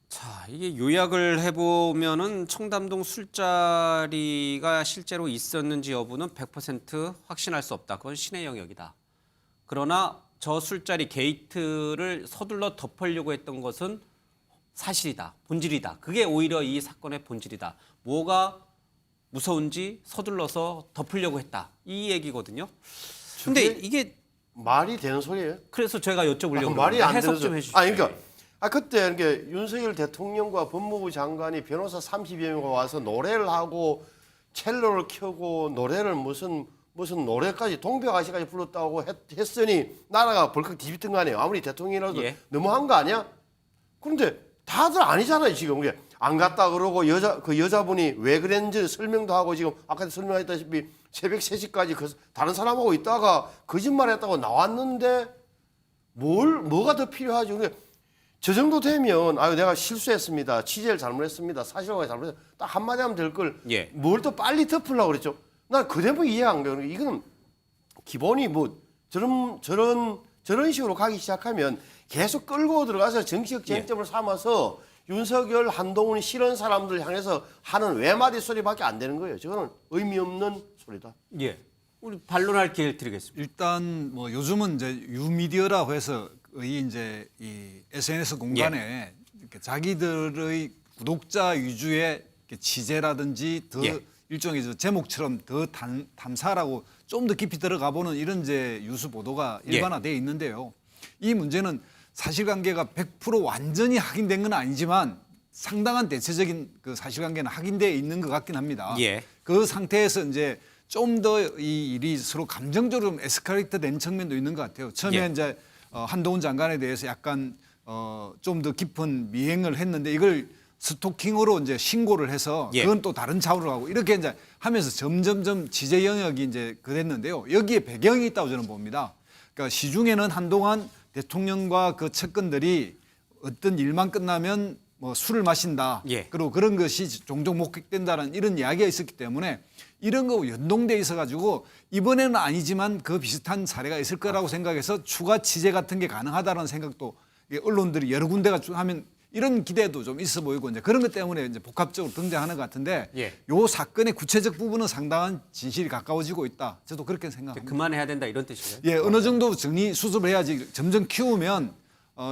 자, 이게 요약을 해보면은 청담동 술자리가 실제로 있었는지 여부는 100% 확신할 수 없다. 그건 신의 영역이다. 그러나 저 술자리 게이트를 서둘러 덮으려고 했던 것은 사실이다. 본질이다. 그게 오히려 이 사건의 본질이다. 뭐가 무서운지 서둘러서 덮으려고 했다. 이 얘기거든요. 근데 이게 말이 되는 소리예요? 그래서 제가 여쭤보려고 말이 안 해석 되는 좀 소리. 해주시죠. 그러니까 그때 이렇게 윤석열 대통령과 법무부 장관이 변호사 30여 명과 와서 노래를 하고 첼로를 켜고 노래를 무슨 노래까지 동백아시까지 불렀다고 했으니 나라가 벌컥 뒤집던 거 아니에요. 아무리 대통령이라도 예. 너무한 거 아니야? 그런데 다들 아니잖아요 지금. 이게 안 갔다 그러고 그 여자분이 왜 그랬는지 설명도 하고 지금 아까 설명했다시피 새벽 3시까지 다른 사람하고 있다가 거짓말했다고 나왔는데 뭐가 더 필요하지? 그러니까 저 정도 되면 아유 내가 실수했습니다. 취재를 잘못했습니다. 사실관계 잘못했습니다. 딱 한마디 하면 될 걸 뭘 또 빨리 덮으려고 그랬죠. 난 그 대목 이해가 안 가요. 이거는 기본이 뭐 저런 식으로 가기 시작하면 계속 끌고 들어가서 정치적 쟁점을 삼아서 윤석열, 한동훈이 싫은 사람들 향해서 하는 외마디 소리밖에 안 되는 거예요. 저거는 의미 없는 소리다. 예. 우리 반론할 기회를 드리겠습니다. 일단 뭐 요즘은 이제 유미디어라고 해서 이제 이 SNS 공간에 이렇게 자기들의 구독자 위주의 취재라든지 더 일종의 제목처럼 더 탐사라고 좀 더 깊이 들어가 보는 이런 이제 뉴스 보도가 일반화되어 있는데요. 이 문제는 사실관계가 100% 완전히 확인된 건 아니지만 상당한 대체적인 그 사실관계는 확인되어 있는 것 같긴 합니다. 그 상태에서 이제 좀 더 이 일이 서로 감정적으로 좀 에스컬레이트 된 측면도 있는 것 같아요. 처음에 이제 한동훈 장관에 대해서 약간 좀 더 깊은 미행을 했는데 이걸 스토킹으로 이제 신고를 해서 그건 또 다른 차원으로 가고 이렇게 이제 하면서 점점점 취재 영역이 이제 그랬는데요. 여기에 배경이 있다고 저는 봅니다. 그러니까 시중에는 한동안 대통령과 그 측근들이 어떤 일만 끝나면 뭐 술을 마신다. 그리고 그런 것이 종종 목격된다는 이런 이야기가 있었기 때문에 이런 거 연동돼 있어 가지고 이번에는 아니지만 그 비슷한 사례가 있을 거라고 생각해서 추가 취재 같은 게 가능하다는 생각도 언론들이 여러 군데가 하면 이런 기대도 좀 있어 보이고 이제 그런 것 때문에 이제 복합적으로 등장하는 것 같은데 요 사건의 구체적 부분은 상당한 진실이 가까워지고 있다. 저도 그렇게 생각합니다. 그만해야 된다 이런 뜻이에요? 예, 어느 정도 정리 수습을 해야지 점점 키우면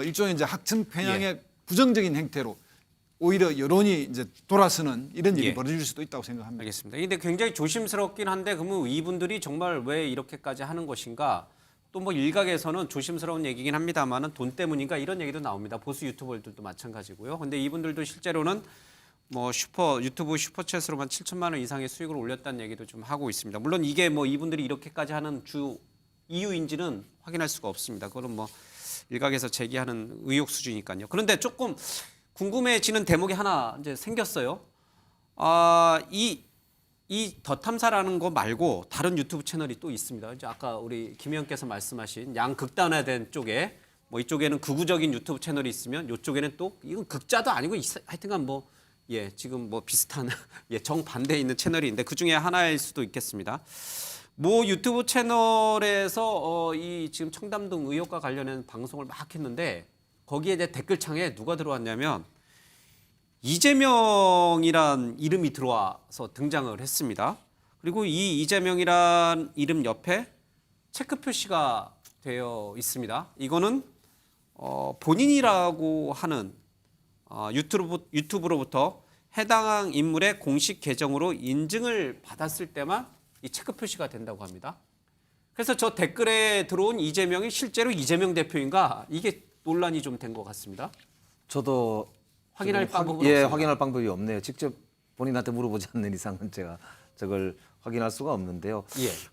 일종의 이제 학층 편향의 부정적인 행태로 오히려 여론이 이제 돌아서는 이런 일이 벌어질 수도 있다고 생각합니다. 알겠습니다. 근데 굉장히 조심스럽긴 한데 그러면 이분들이 정말 왜 이렇게까지 하는 것인가? 또 뭐 일각에서는 조심스러운 얘기긴 합니다만은 돈 때문인가 이런 얘기도 나옵니다. 보수 유튜버들도 마찬가지고요. 근데 이분들도 실제로는 뭐 유튜브 슈퍼챗으로만 7천만 원 이상의 수익을 올렸다는 얘기도 좀 하고 있습니다. 물론 이게 뭐 이분들이 이렇게까지 하는 주 이유인지는 확인할 수가 없습니다. 그거는 뭐 일각에서 제기하는 의혹 수준이니까요. 그런데 조금 궁금해지는 대목이 하나 이제 생겼어요. 이 더 탐사라는 거 말고 다른 유튜브 채널이 또 있습니다. 이제 아까 우리 김 의원께서 말씀하신 양극단화된 쪽에 뭐 이쪽에는 극우적인 유튜브 채널이 있으면 이쪽에는 또 이건 극자도 아니고 하여튼간 뭐 지금 뭐 비슷한 정반대에 있는 채널이 있는데 그 중에 하나일 수도 있겠습니다. 뭐 유튜브 채널에서 이 지금 청담동 의혹과 관련된 방송을 막 했는데 거기에 이제 댓글창에 누가 들어왔냐면 이재명이란 이름이 들어와서 등장을 했습니다. 그리고 이 이재명이란 이름 옆에 체크 표시가 되어 있습니다. 이거는 본인이라고 하는 유튜브로부터 해당 인물의 공식 계정으로 인증을 받았을 때만 이 체크 표시가 된다고 합니다. 그래서 저 댓글에 들어온 이재명이 실제로 이재명 대표인가 이게 논란이 좀 된 것 같습니다. 저도 확인할 방법은 없습니다. 확인할 방법이 없네요. 직접 본인한테 물어보지 않는 이상은 제가 저걸 확인할 수가 없는데요.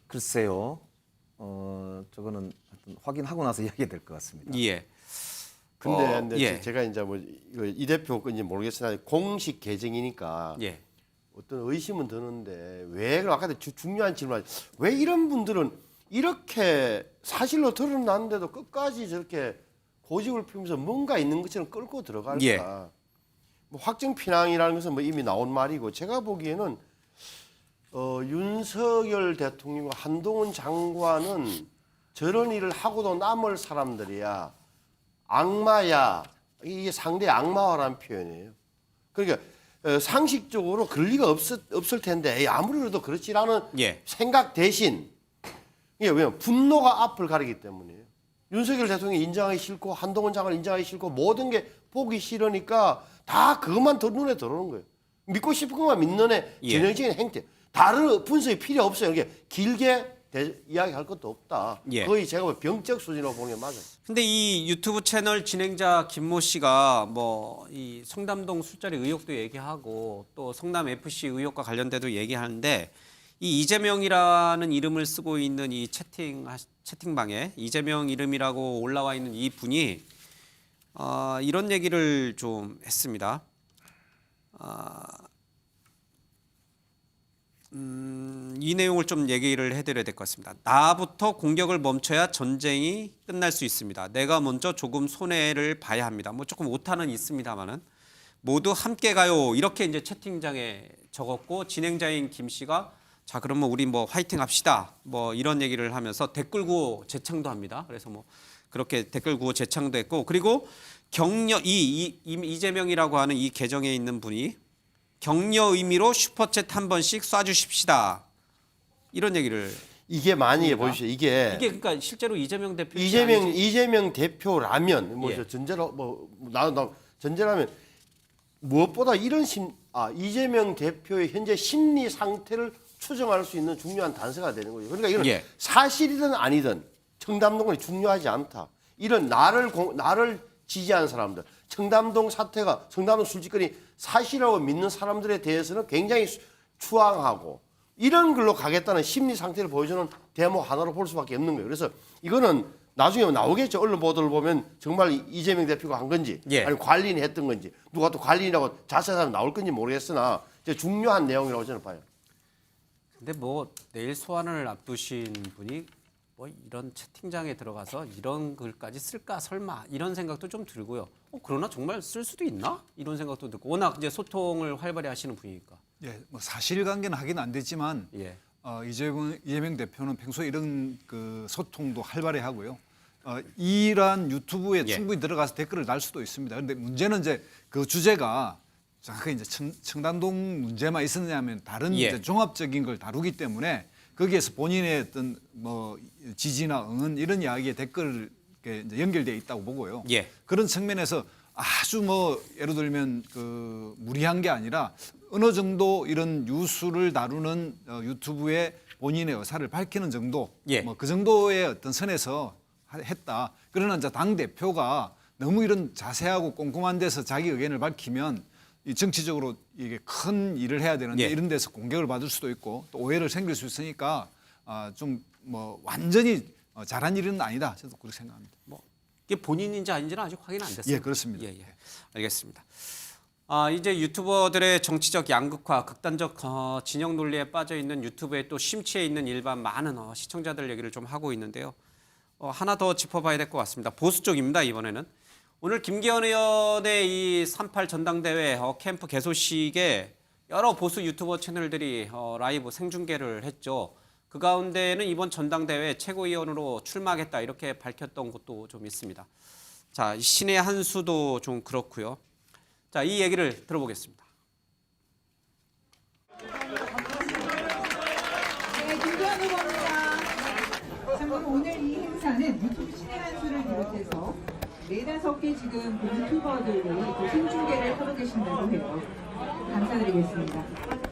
글쎄요. 저거는 하여튼 확인하고 나서 이야기가 될 것 같습니다. 근데 제가 이제 뭐 이 대표 건지 모르겠으나 공식 계정이니까 어떤 의심은 드는데 왜 아까 중요한 질문 왜 이런 분들은 이렇게 사실로 드러났는데도 끝까지 저렇게 고집을 피우면서 뭔가 있는 것처럼 끌고 들어갈까? 예. 뭐 확정 피난이라는 것은 뭐 이미 나온 말이고 제가 보기에는 윤석열 대통령과 한동훈 장관은 저런 일을 하고도 남을 사람들이야 악마야 이게 상대 악마화라는 표현이에요. 그러니까 상식적으로 그럴 리가 없을 텐데 에이, 아무리 그래도 그렇지라는 예. 생각 대신 이게 왜냐면 분노가 앞을 가리기 때문이에요. 윤석열 대통령이 인정하기 싫고 한동훈 장관을 인정하기 싫고 모든 게 보기 싫으니까 다 그것만 더 눈에 들어오는 거예요. 믿고 싶은 것만 믿는 애 예. 전형적인 행태. 다른 분석이 필요 없어요. 이렇게 길게 이야기할 것도 없다. 예. 거의 제가 병적 수준으로 보는 게 맞아요. 근데 이 유튜브 채널 진행자 김모 씨가 뭐 이 성담동 술자리 의혹도 얘기하고 또 성남 FC 의혹과 관련돼도 얘기하는데 이 이재명이라는 이름을 쓰고 있는 이 채팅방에 이재명 이름이라고 올라와 있는 이 분이 이런 얘기를 좀 했습니다. 이 내용을 좀 얘기를 해드려야 될 것 같습니다. 나부터 공격을 멈춰야 전쟁이 끝날 수 있습니다. 내가 먼저 조금 손해를 봐야 합니다. 뭐 조금 오타는 있습니다만은 모두 함께 가요. 이렇게 이제 채팅장에 적었고 진행자인 김 씨가 자 그러면 우리 뭐 화이팅 합시다. 뭐 이런 얘기를 하면서 댓글 구호 재창도 합니다. 그래서 뭐 그렇게 댓글 구호 재창도 했고 그리고 격려 이재명이라고 하는 이 계정에 있는 분이 격려 의미로 슈퍼챗 한 번씩 쏴주십시다. 이런 얘기를 이게 많이 보십시오. 이게 그러니까 실제로 이재명 대표 이재명 대표라면 뭐 예. 전제로 나 전제라면 무엇보다 이런 이재명 대표의 현재 심리 상태를 추정할 수 있는 중요한 단서가 되는 거죠. 그러니까 이건 예. 사실이든 아니든 청담동은 중요하지 않다. 이런 나를 지지하는 사람들, 청담동 사태가 청담동 술집거리 사실이라고 믿는 사람들에 대해서는 굉장히 추앙하고 이런 걸로 가겠다는 심리 상태를 보여주는 대목 하나로 볼 수밖에 없는 거예요. 그래서 이거는 나중에 나오겠죠. 언론 보도를 보면 정말 이재명 대표가 한 건지 예. 아니면 관리인이 했던 건지 누가 또 관리인이라고 자세한 사람 나올 건지 모르겠으나 이제 중요한 내용이라고 저는 봐요. 근데 뭐 내일 소환을 앞두신 분이 뭐 이런 채팅장에 들어가서 이런 글까지 쓸까 설마 이런 생각도 좀 들고요. 그러나 정말 쓸 수도 있나? 이런 생각도 들고 워낙 이제 소통을 활발히 하시는 분이니까. 예, 뭐 사실관계는 하긴 안 되지만 예. 이재명 대표는 평소에 이런 그 소통도 활발히 하고요. 이러한 유튜브에 예. 충분히 들어가서 댓글을 달 수도 있습니다. 그런데 문제는 이제 그 주제가 정확하게 이제 청담동 문제만 있었냐면 다른 예. 이제 종합적인 걸 다루기 때문에 거기에서 본인의 어떤 뭐 지지나 응원 이런 이야기에 댓글 이제 연결되어 있다고 보고요. 예. 그런 측면에서 아주 뭐 예를 들면 그 무리한 게 아니라 어느 정도 이런 뉴스를 다루는 유튜브에 본인의 의사를 밝히는 정도, 예. 뭐 그 정도의 어떤 선에서 했다. 그러나 이제 당 대표가 너무 이런 자세하고 꼼꼼한 데서 자기 의견을 밝히면 이 정치적으로 이게 큰 일을 해야 되는데 예. 이런 데서 공격을 받을 수도 있고 또 오해를 생길 수 있으니까 좀 뭐 완전히 잘한 일은 아니다. 저도 그렇게 생각합니다. 이게 본인인지 아닌지는 아직 확인 안 됐습니다. 예, 그렇습니다. 예. 알겠습니다. 이제 유튜버들의 정치적 양극화, 극단적 진영 논리에 빠져 있는 유튜브에 또 심취해 있는 일반 많은 시청자들 얘기를 좀 하고 있는데요. 하나 더 짚어봐야 될 것 같습니다. 보수 쪽입니다. 이번에는 오늘 김기현 의원의 이 38 전당대회 캠프 개소식에 여러 보수 유튜버 채널들이 라이브 생중계를 했죠. 그 가운데는 이번 전당대회 최고위원으로 출마하겠다 이렇게 밝혔던 곳도 좀 있습니다. 자, 신의 한 수도 좀 그렇고요. 자, 이 얘기를 들어보겠습니다. 네, 김기현 후보입니다. 참고로 오늘 이 행사는 유튜브 신의 한 수를 비롯해서 4-5개 지금 유튜버들이 또 생중계를 하고 계신다고 해요. 감사드리겠습니다.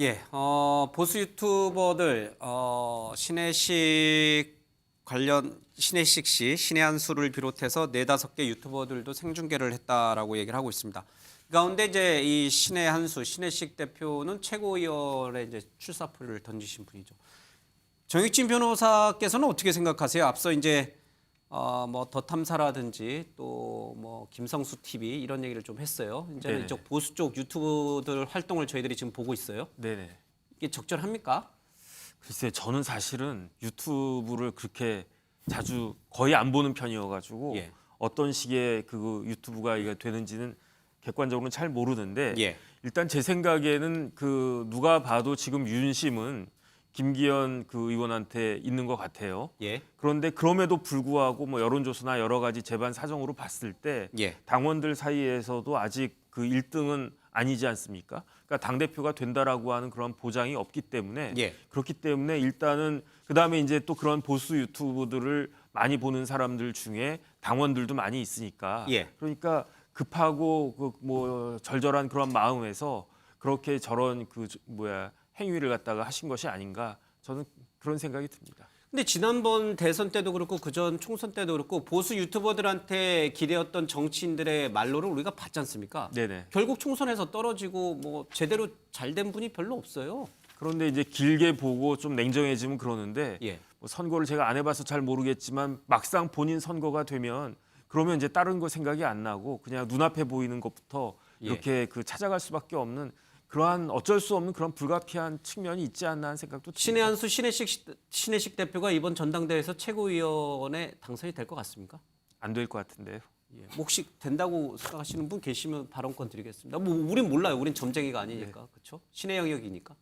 예, 보수 유튜버들 신혜식 씨, 신의 한 수를 비롯해서 4-5개 유튜버들도 생중계를 했다라고 얘기를 하고 있습니다. 그 가운데 이제 이 신의 한 수, 신혜식 대표는 최고위원에 이제 출사표를 던지신 분이죠. 정익진 변호사께서는 어떻게 생각하세요? 앞서 이제 뭐 더 탐사라든지 또 뭐 김성수 TV 이런 얘기를 좀 했어요. 이제는 네네. 이쪽 보수 쪽 유튜브들 활동을 저희들이 지금 보고 있어요. 네네. 이게 적절합니까? 글쎄 저는 사실은 유튜브를 그렇게 자주 거의 안 보는 편이어가지고 예. 어떤 식의 그 유튜브가 이게 되는지는 객관적으로는 잘 모르는데 예. 일단 제 생각에는 그 누가 봐도 지금 윤심은 김기현 그 의원한테 있는 것 같아요. 예. 그런데 그럼에도 불구하고 뭐 여론조사나 여러 가지 재반 사정으로 봤을 때 예. 당원들 사이에서도 아직 그 1등은 아니지 않습니까? 그러니까 당대표가 된다라고 하는 그런 보장이 없기 때문에 예. 그렇기 때문에 일단은 그다음에 이제 또 그런 보수 유튜브들을 많이 보는 사람들 중에 당원들도 많이 있으니까 예. 그러니까 급하고 그 뭐 절절한 그런 마음에서 그렇게 저런 그 행위를 갖다가 하신 것이 아닌가 저는 그런 생각이 듭니다. 근데 지난번 대선 때도 그렇고 그전 총선 때도 그렇고 보수 유튜버들한테 기대었던 정치인들의 말로를 우리가 봤지 않습니까? 네네. 결국 총선에서 떨어지고 뭐 제대로 잘된 분이 별로 없어요. 그런데 이제 길게 보고 좀 냉정해지면 그러는데 예. 뭐 선거를 제가 안 해봐서 잘 모르겠지만 막상 본인 선거가 되면 그러면 이제 다른 거 생각이 안 나고 그냥 눈앞에 보이는 것부터 이렇게 그 찾아갈 수밖에 없는 그러한 어쩔 수 없는 그런 불가피한 측면이 있지 않나 하는 생각도 듭니다. 신의 한수 신혜식 대표가 이번 전당대회에서 최고위원에 당선이 될 것 같습니까? 안 될 것 같은데요. 예. 혹시 된다고 생각하시는 분 계시면 발언권 드리겠습니다. 뭐 우린 몰라요. 우린 점쟁이가 아니니까. 그렇죠? 신의 영역이니까.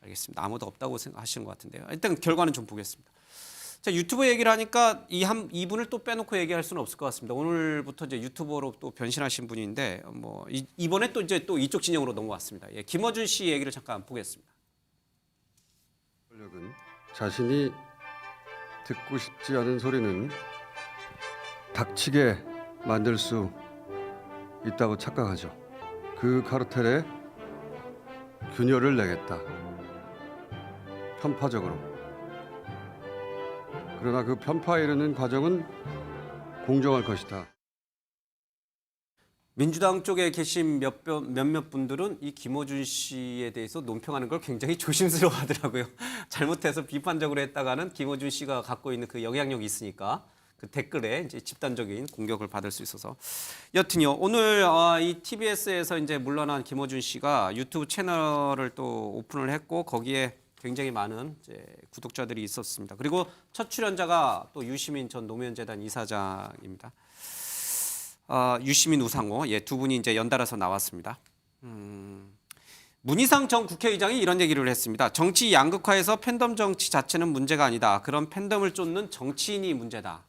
알겠습니다. 아무도 없다고 생각하시는 것 같은데요. 일단 결과는 좀 보겠습니다. 자, 유튜브 얘기를 하니까 이분을 또 빼놓고 얘기할 수는 없을 것 같습니다. 오늘부터 이제 유튜버로 또 변신하신 분인데 뭐 이번에 또 이제 또 이쪽 진영으로 넘어왔습니다. 예, 김어준 씨 얘기를 잠깐 보겠습니다. 권력은 자신이 듣고 싶지 않은 소리는 닥치게 만들 수 있다고 착각하죠. 그 카르텔에 균열을 내겠다. 편파적으로. 그러나 그 편파에 이르는 과정은 공정할 것이다. 민주당 쪽에 계신 몇몇 분들은 이 김어준 씨에 대해서 논평하는 걸 굉장히 조심스러워하더라고요. 잘못해서 비판적으로 했다가는 김어준 씨가 갖고 있는 그 영향력이 있으니까 그 댓글에 이제 집단적인 공격을 받을 수 있어서 여튼요 오늘 이 TBS에서 이제 물러난 김어준 씨가 유튜브 채널을 또 오픈을 했고 거기에 굉장히 많은 이제 구독자들이 있었습니다. 그리고 첫 출연자가 또 유시민 전 노무현재단 이사장입니다. 유시민, 우상호, 두 분이 이제 연달아서 나왔습니다. 문희상 전 국회의장이 이런 얘기를 했습니다. 정치 양극화에서 팬덤 정치 자체는 문제가 아니다. 그런 팬덤을 쫓는 정치인이 문제다.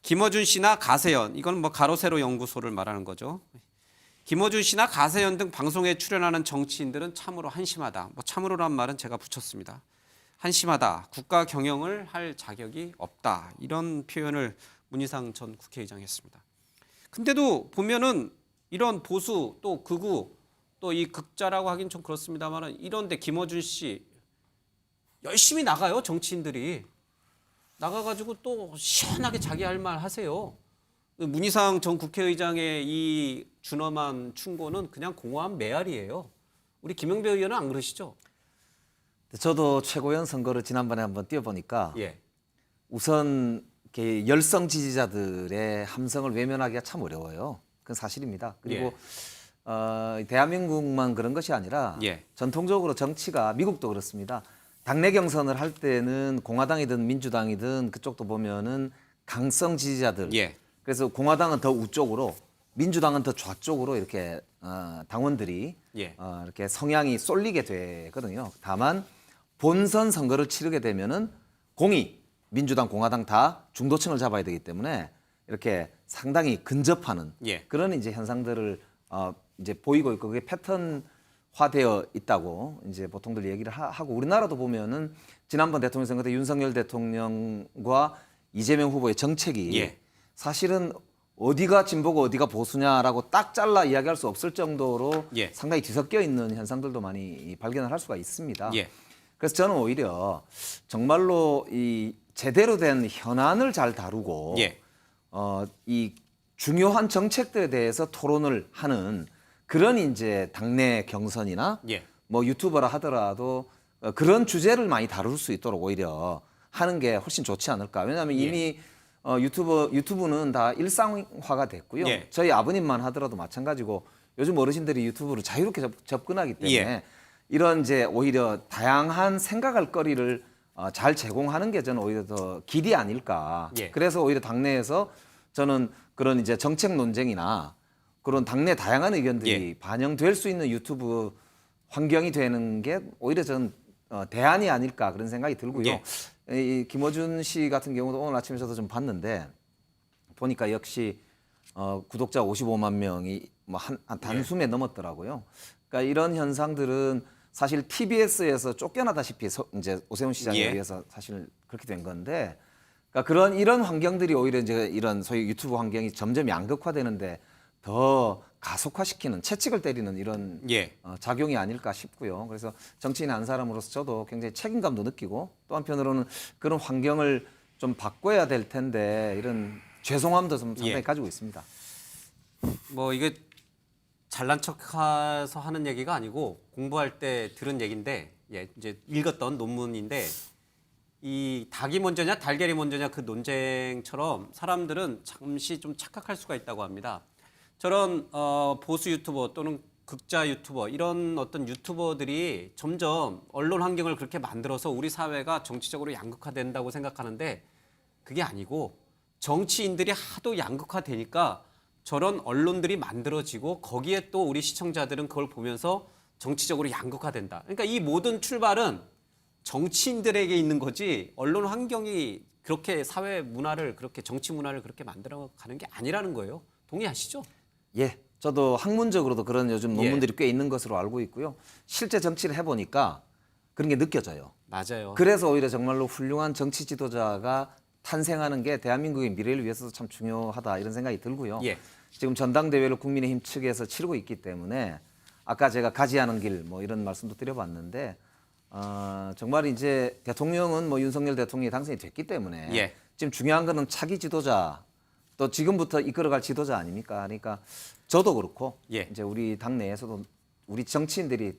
김어준 씨나 가세연, 이건 뭐 가로세로 연구소를 말하는 거죠. 김어준 씨나 가세연 등 방송에 출연하는 정치인들은 참으로 한심하다. 뭐 참으로란 말은 제가 붙였습니다. 한심하다. 국가 경영을 할 자격이 없다. 이런 표현을 문희상 전 국회의장이 했습니다. 근데도 보면은 이런 보수 또 극우 또 이 극자라고 하긴 좀 그렇습니다만 이런데 김어준 씨 열심히 나가요. 정치인들이. 나가가지고 또 시원하게 자기 할 말 하세요. 문희상 전 국회의장의 이 준엄한 충고는 그냥 공허한 메아리예요. 우리 김영배 의원은 안 그러시죠? 저도 최고위원 선거를 지난번에 한번 뛰어보니까 예. 우선 이렇게 열성 지지자들의 함성을 외면하기가 참 어려워요. 그건 사실입니다. 그리고 대한민국만 그런 것이 아니라 전통적으로 정치가 미국도 그렇습니다. 당내 경선을 할 때는 공화당이든 민주당이든 그쪽도 보면은 강성 지지자들. 그래서 공화당은 더 우쪽으로, 민주당은 더 좌쪽으로 이렇게 당원들이 이렇게 성향이 쏠리게 되거든요. 다만 본선 선거를 치르게 되면은 공이 민주당, 공화당 다 중도층을 잡아야 되기 때문에 이렇게 상당히 근접하는 그런 이제 현상들을 이제 보이고 있고 그게 패턴화되어 있다고 이제 보통들 얘기를 하고 우리나라도 보면은 지난번 대통령 선거 때 윤석열 대통령과 이재명 후보의 정책이 사실은 어디가 진보고 어디가 보수냐라고 딱 잘라 이야기할 수 없을 정도로 상당히 뒤섞여 있는 현상들도 많이 발견을 할 수가 있습니다. 그래서 저는 오히려 정말로 이 제대로 된 현안을 잘 다루고 이 중요한 정책들에 대해서 토론을 하는 그런 이제 당내 경선이나 뭐 유튜버라 하더라도 그런 주제를 많이 다룰 수 있도록 오히려 하는 게 훨씬 좋지 않을까. 왜냐하면 이미 유튜브는 다 일상화가 됐고요. 예. 저희 아버님만 하더라도 마찬가지고 요즘 어르신들이 유튜브로 자유롭게 접근하기 때문에 예. 이런 이제 오히려 다양한 생각할 거리를 잘 제공하는 게 저는 오히려 더 길이 아닐까. 예. 그래서 오히려 당내에서 저는 그런 이제 정책 논쟁이나 그런 당내 다양한 의견들이 예. 반영될 수 있는 유튜브 환경이 되는 게 오히려 저는 대안이 아닐까 그런 생각이 들고요. 예. 이 김어준 씨 같은 경우도 오늘 아침에 저도 좀 봤는데 보니까 역시 구독자 55만 명이 뭐 한 단숨에 넘었더라고요. 그러니까 이런 현상들은 사실 TBS에서 쫓겨나다시피 이제 오세훈 시장에 예. 의해서 사실 그렇게 된 건데, 그러니까 이런 환경들이 오히려 이제 이런 소위 유튜브 환경이 점점 양극화되는데 더 가속화시키는 채찍을 때리는 이런 예. 작용이 아닐까 싶고요. 그래서 정치인 한 사람으로서 저도 굉장히 책임감도 느끼고 또 한편으로는 그런 환경을 좀 바꿔야 될 텐데 이런 죄송함도 좀 상당히 예. 가지고 있습니다. 뭐 이게 잘난 척해서 하는 얘기가 아니고 공부할 때 들은 얘기인데, 예, 이제 읽었던 논문인데, 이 닭이 먼저냐 달걀이 먼저냐 그 논쟁처럼 사람들은 잠시 좀 착각할 수가 있다고 합니다. 저런 보수 유튜버 또는 극자 유튜버, 이런 어떤 유튜버들이 점점 언론 환경을 그렇게 만들어서 우리 사회가 정치적으로 양극화된다고 생각하는데 그게 아니고, 정치인들이 하도 양극화되니까 저런 언론들이 만들어지고 거기에 또 우리 시청자들은 그걸 보면서 정치적으로 양극화된다. 그러니까 이 모든 출발은 정치인들에게 있는 거지 언론 환경이 그렇게 사회 문화를, 그렇게 정치 문화를 그렇게 만들어가는 게 아니라는 거예요. 동의하시죠? 예, 저도 학문적으로도 그런 요즘 논문들이 꽤 있는 것으로 알고 있고요. 실제 정치를 해보니까 그런 게 느껴져요. 맞아요. 그래서 오히려 정말로 훌륭한 정치 지도자가 탄생하는 게 대한민국의 미래를 위해서도 참 중요하다 이런 생각이 들고요. 예. 지금 전당대회를 국민의힘 측에서 치르고 있기 때문에 아까 제가 가지 않은 길 뭐 이런 말씀도 드려봤는데 정말 이제 대통령은 뭐 윤석열 대통령이 당선이 됐기 때문에 예. 지금 중요한 거는 차기 지도자 또 지금부터 이끌어갈 지도자 아닙니까? 그러니까 저도 그렇고 예. 이제 우리 당내에서도 우리 정치인들이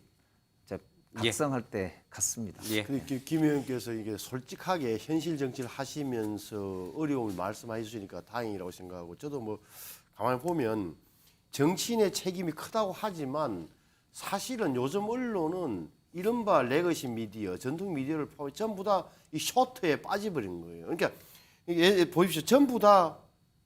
이제 예. 각성할 때 같습니다. 예. 근데 김 의원께서 이게 솔직하게 현실 정치를 하시면서 어려움을 말씀해 주시니까 다행이라고 생각하고, 저도 뭐 가만히 보면 정치인의 책임이 크다고 하지만 사실은 요즘 언론은 이른바 레거시 미디어, 전통 미디어를 포함해 전부 다 이 쇼트에 빠져버린 거예요. 그러니까 보십시오. 전부 다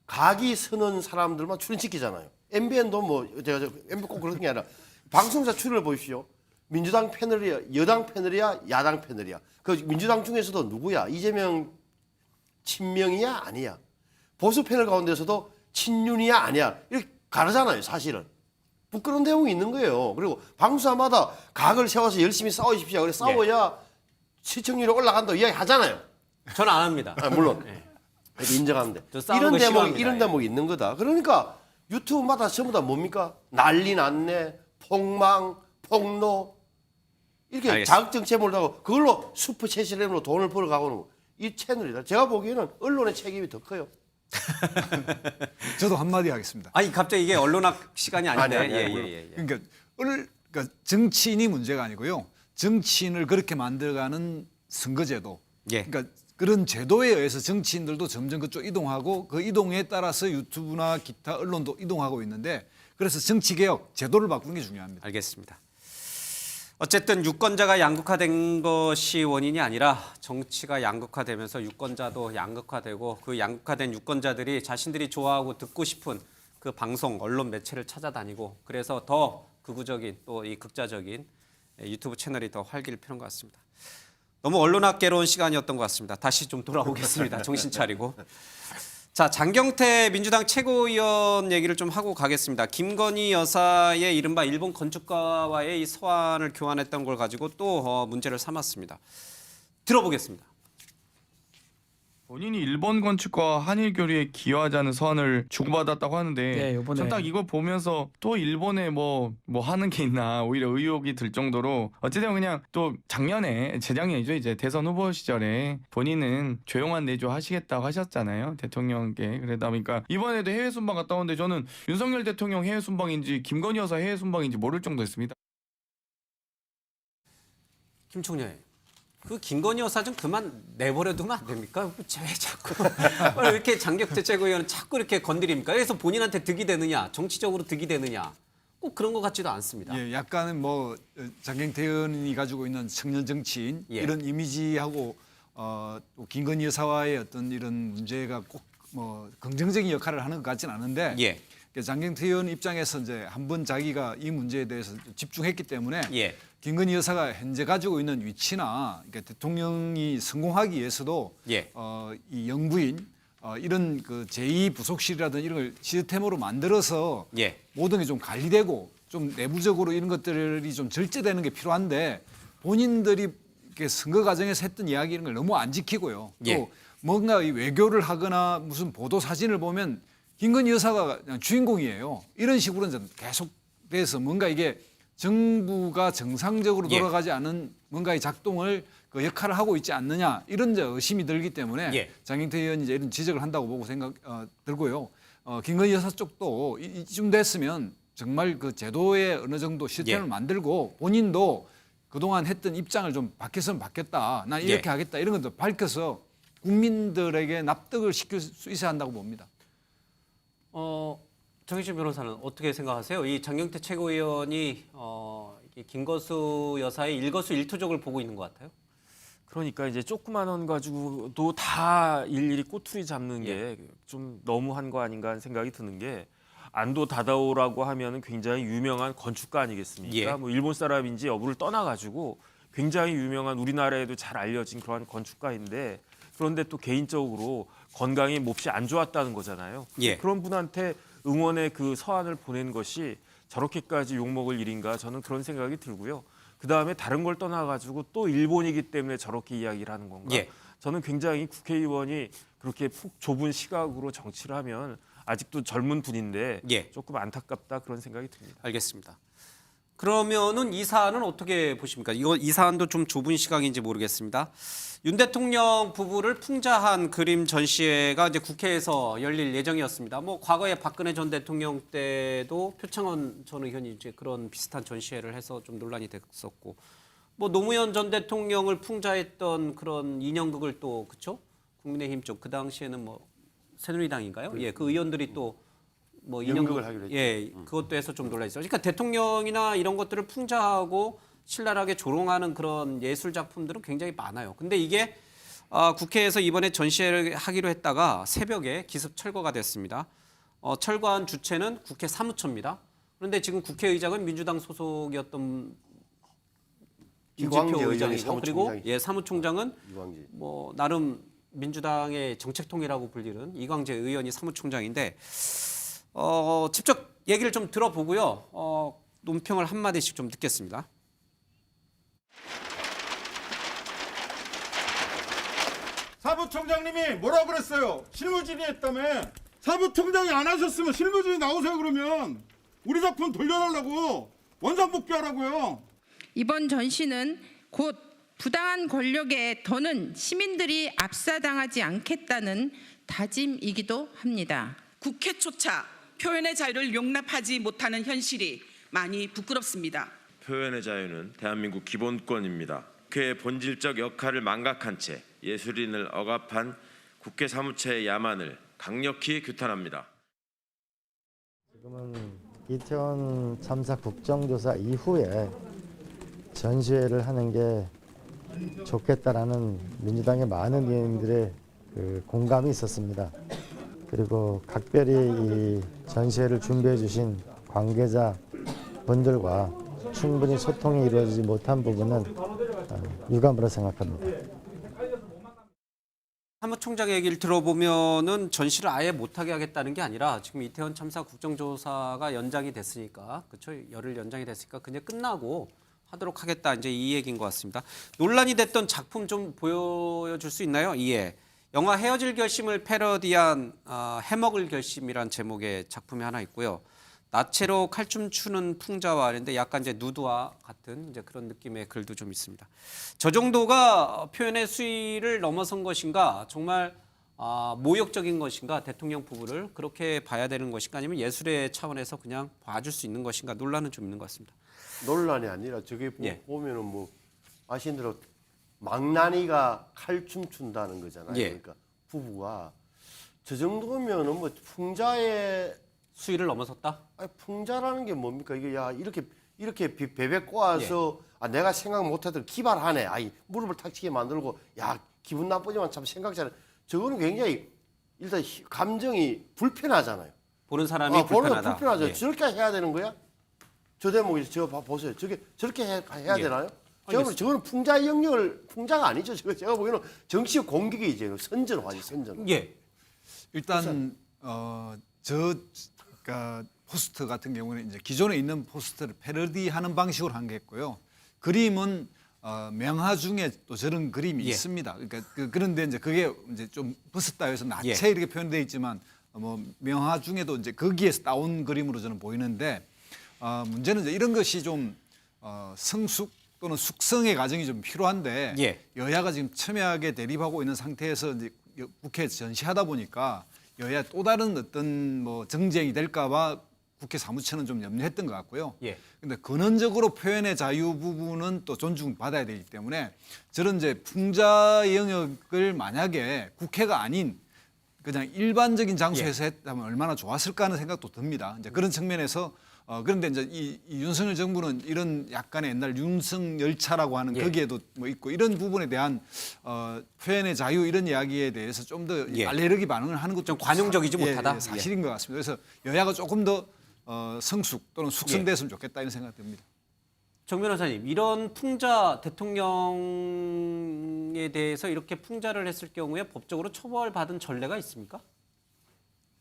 각이 서는 사람들만 출연시키잖아요. MBN도 뭐 제가 MB 꼭 그런 게 아니라 방송사 출연을 보십시오. 민주당 패널이야, 여당 패널이야, 야당 패널이야. 그 민주당 중에서도 누구야? 이재명 친명이야, 아니야? 보수 패널 가운데서도 친윤이야, 아니야? 이렇게 가르잖아요, 사실은. 부끄러운 내용이 있는 거예요. 그리고 방송사마다 각을 세워서 열심히 싸우십시오. 그래 싸워야 시청률이 올라간다고 이야기 하잖아요. 저는 안 합니다. 물론. 네. 인정하는데. 저 싸우는 거 싫어합니다. 이런 대목이 있는 거다. 그러니까 유튜브마다 전부 다 뭡니까? 난리 났네, 폭망, 폭로. 이렇게 알겠습니다. 자극적 제목을 하고 그걸로 슈퍼챗이라는 돈을 벌어가고는 이 채널이다. 제가 보기에는 언론의 책임이 더 커요. 저도 한마디 하겠습니다. 아니 갑자기 이게 언론학 시간이 아닌데. 아니, 예. 그러니까 정치인이 문제가 아니고요. 정치인을 그렇게 만들어가는 선거제도. 예. 그러니까 그런 제도에 의해서 정치인들도 점점 그쪽 이동하고 그 이동에 따라서 유튜브나 기타 언론도 이동하고 있는데, 그래서 정치개혁 제도를 바꾸는 게 중요합니다. 알겠습니다. 어쨌든 유권자가 양극화된 것이 원인이 아니라 정치가 양극화되면서 유권자도 양극화되고 그 양극화된 유권자들이 자신들이 좋아하고 듣고 싶은 그 방송, 언론 매체를 찾아다니고, 그래서 더 극우적인 또 이 극자적인 유튜브 채널이 더 활기를 피는 것 같습니다. 너무 언론학개로운 시간이었던 것 같습니다. 다시 좀 돌아오겠습니다. 정신 차리고. 자, 장경태 민주당 최고위원 얘기를 좀 하고 가겠습니다. 김건희 여사의 이른바 일본 건축가와의 이 서한을 교환했던 걸 가지고 또 문제를 삼았습니다. 들어보겠습니다. 본인이 일본 건축가와 한일 교류에 기여하자는 서한을 주고받았다고 하는데, 네, 요번에. 전 딱 이거 보면서 또 일본에 뭐 하는 게 있나 오히려 의혹이 들 정도로, 어쨌든 그냥 또 재작년이죠, 이제 대선 후보 시절에 본인은 조용한 내조 하시겠다고 하셨잖아요, 대통령께. 그러다 보니까 이번에도 해외 순방 갔다 오는데 저는 윤석열 대통령 해외 순방인지 김건희 여사 해외 순방인지 모를 정도였습니다. 김 총장님, 그 김건희 여사 좀 그만 내버려두면 안 됩니까? 왜 자꾸 이렇게 장경태 최고위원은 자꾸 이렇게 건드립니까? 그래서 본인한테 득이 되느냐, 정치적으로 득이 되느냐, 꼭 그런 것 같지도 않습니다. 예, 약간은 뭐 장경태 의원이 가지고 있는 청년 정치인 이런 이미지하고 또 김건희 여사와의 어떤 이런 문제가 꼭 뭐 긍정적인 역할을 하는 것 같지는 않은데 장경태 의원 입장에서 이제 한번 자기가 이 문제에 대해서 집중했기 때문에 김건희 여사가 현재 가지고 있는 위치나 그러니까 대통령이 성공하기 위해서도 이 영부인 이런 그 제2부속실이라든지 이런 걸 시스템으로 만들어서 모든 게 좀 관리되고 좀 내부적으로 이런 것들이 좀 절제되는 게 필요한데 본인들이 이렇게 선거 과정에서 했던 이야기 이런 걸 너무 안 지키고요. 또 뭔가 이 외교를 하거나 무슨 보도 사진을 보면 김건희 여사가 그냥 주인공이에요. 이런 식으로 이제 계속돼서 뭔가 이게 정부가 정상적으로 돌아가지 않은 뭔가의 작동을 그 역할을 하고 있지 않느냐 이런 이제 의심이 들기 때문에 장경태 의원이 이제 이런 지적을 한다고 보고 들고요. 김건희 여사 쪽도 이쯤 됐으면 정말 그 제도의 어느 정도 시스템을 만들고 본인도 그동안 했던 입장을 좀 바뀌었으면 바뀌었다. 난 이렇게 하겠다. 이런 것도 밝혀서 국민들에게 납득을 시킬 수 있어야 한다고 봅니다. 정희진 변호사는 어떻게 생각하세요? 이 장경태 최고위원이 김거수 여사의 일거수일투족을 보고 있는 것 같아요. 그러니까 이제 조그만 원 가지고도 다 일일이 꼬투리 잡는 게 좀 너무한 거 아닌가 하는 생각이 드는 게 안도 다다오라고 하면은 굉장히 유명한 건축가 아니겠습니까? 뭐 일본 사람인지 여부를 떠나가지고 굉장히 유명한 우리나라에도 잘 알려진 그러한 건축가인데 그런데 또 개인적으로 건강이 몹시 안 좋았다는 거잖아요. 그런 분한테 응원의 그 서한을 보낸 것이 저렇게까지 욕먹을 일인가 저는 그런 생각이 들고요. 그다음에 다른 걸 떠나가지고 또 일본이기 때문에 저렇게 이야기를 하는 건가? 저는 굉장히 국회의원이 그렇게 푹 좁은 시각으로 정치를 하면 아직도 젊은 분인데 조금 안타깝다 그런 생각이 듭니다. 알겠습니다. 그러면은 이 사안은 어떻게 보십니까? 이 사안도 좀 좁은 시각인지 모르겠습니다. 윤 대통령 부부를 풍자한 그림 전시회가 이제 국회에서 열릴 예정이었습니다. 뭐 과거에 박근혜 전 대통령 때도 표창원 전 의원이 이제 그런 비슷한 전시회를 해서 좀 논란이 됐었고, 뭐 노무현 전 대통령을 풍자했던 그런 인형극을 또 그쵸? 국민의힘 쪽 그 당시에는 뭐 새누리당인가요? 그 의원들이 또 뭐 연극을 하기로 했죠. 그것도 해서 좀 논란이 있어요. 그러니까 대통령이나 이런 것들을 풍자하고 신랄하게 조롱하는 그런 예술 작품들은 굉장히 많아요. 근데 이게 국회에서 이번에 전시회를 하기로 했다가 새벽에 기습 철거가 됐습니다. 철거한 주체는 국회 사무처입니다. 그런데 지금 국회의장은 민주당 소속이었던 임지표 의장이고 그리고 사무총장은 뭐 나름 민주당의 정책통이라고 불리는 이광재 의원이 사무총장인데 직접 얘기를 좀 들어보고요. 논평을 한마디씩 좀 듣겠습니다. 사무총장님이 뭐라 그랬어요? 실무진의했다며. 사무총장이 안 하셨으면 실무진이 나오세요. 그러면 우리 작품 돌려달라고 원상복귀하라고요. 이번 전시는 곧 부당한 권력에 더는 시민들이 압사당하지 않겠다는 다짐이기도 합니다. 국회조차 표현의 자유를 용납하지 못하는 현실이 많이 부끄럽습니다. 표현의 자유는 대한민국 기본권입니다. 국회의 본질적 역할을 망각한 채 예술인을 억압한 국회 사무처의 야만을 강력히 규탄합니다. 지금은 이태원 참사 국정조사 이후에 전시회를 하는 게 좋겠다라는 민주당의 많은 의원들의 그 공감이 있었습니다. 그리고 각별히 이 전시회를 준비해 주신 관계자 분들과 충분히 소통이 이루어지지 못한 부분은 유감으로 생각합니다. 사무총장 얘기를 들어보면은 전시를 아예 못하게 하겠다는 게 아니라 지금 이태원 참사 국정조사가 연장이 됐으니까 그렇죠? 열흘 연장이 됐으니까 그냥 끝나고 하도록 하겠다 이제 이 얘기인 것 같습니다. 논란이 됐던 작품 좀 보여줄 수 있나요? 영화 헤어질 결심을 패러디한 해먹을 결심이란 제목의 작품이 하나 있고요. 나체로 칼춤 추는 풍자와 하는데 약간 이제 누드와 같은 이제 그런 느낌의 글도 좀 있습니다. 저 정도가 표현의 수위를 넘어선 것인가, 정말 모욕적인 것인가, 대통령 부부를 그렇게 봐야 되는 것인가, 아니면 예술의 차원에서 그냥 봐줄 수 있는 것인가 논란은 좀 있는 것 같습니다. 논란이 아니라 저게 보면은 뭐 아시는 대로 망나니가 칼춤 춘다는 거잖아요. 예. 그러니까 부부가 저 정도면은 뭐 풍자의 수위를 넘어섰다? 아니, 풍자라는 게 뭡니까? 이게 야 이렇게 베베 꼬아서 아, 내가 생각 못했던 기발하네. 아이 무릎을 탁 치게 만들고 야 기분 나쁘지만 참 생각 잘해. 저거는 굉장히 일단 감정이 불편하잖아요. 보는 사람이 보는 불편하다. 불편하죠. 예. 저렇게 해야 되는 거야? 저 대목에서 저거 보세요. 저렇게 해야 예. 되나요? 제가 보기엔 저거는 풍자의 영역을 풍자가 아니죠. 제가 보기에는 정치 공격이죠. 선전 완전 선전. 예. 일단 그러니까 포스터 같은 경우는 이제 기존에 있는 포스터를 패러디하는 방식으로 한 게 있고요. 그림은 명화 중에 또 저런 그림이 예. 있습니다. 그러니까 그런데 이제 그게 이제 좀 벗었다 해서 나체 예. 이렇게 표현되어 있지만 뭐 명화 중에도 이제 거기에서 나온 그림으로 저는 보이는데 문제는 이제 이런 것이 좀 성숙 또는 숙성의 과정이 좀 필요한데 예. 여야가 지금 첨예하게 대립하고 있는 상태에서 이제 국회에 전시하다 보니까 여야 또 다른 어떤 뭐 정쟁이 될까봐 국회 사무처는 좀 염려했던 것 같고요. 예. 근데 근원적으로 표현의 자유 부분은 또 존중받아야 되기 때문에 저런 이제 풍자 영역을 만약에 국회가 아닌 그냥 일반적인 장소에서 했다면 얼마나 좋았을까 하는 생각도 듭니다. 이제 그런 측면에서 그런데 이제 이 윤석열 정부는 이런 약간의 옛날 윤석열차라고 하는 거기에도 뭐 있고 이런 부분에 대한 표현의 자유 이런 이야기에 대해서 좀 더 알레르기 반응을 하는 것도 좀 관용적이지 못하다. 사실인 것 같습니다. 그래서 여야가 조금 더 성숙 또는 숙성됐으면 좋겠다 이런 생각이 듭니다. 정 변호사님, 이런 풍자 대통령에 대해서 이렇게 풍자를 했을 경우에 법적으로 처벌받은 전례가 있습니까?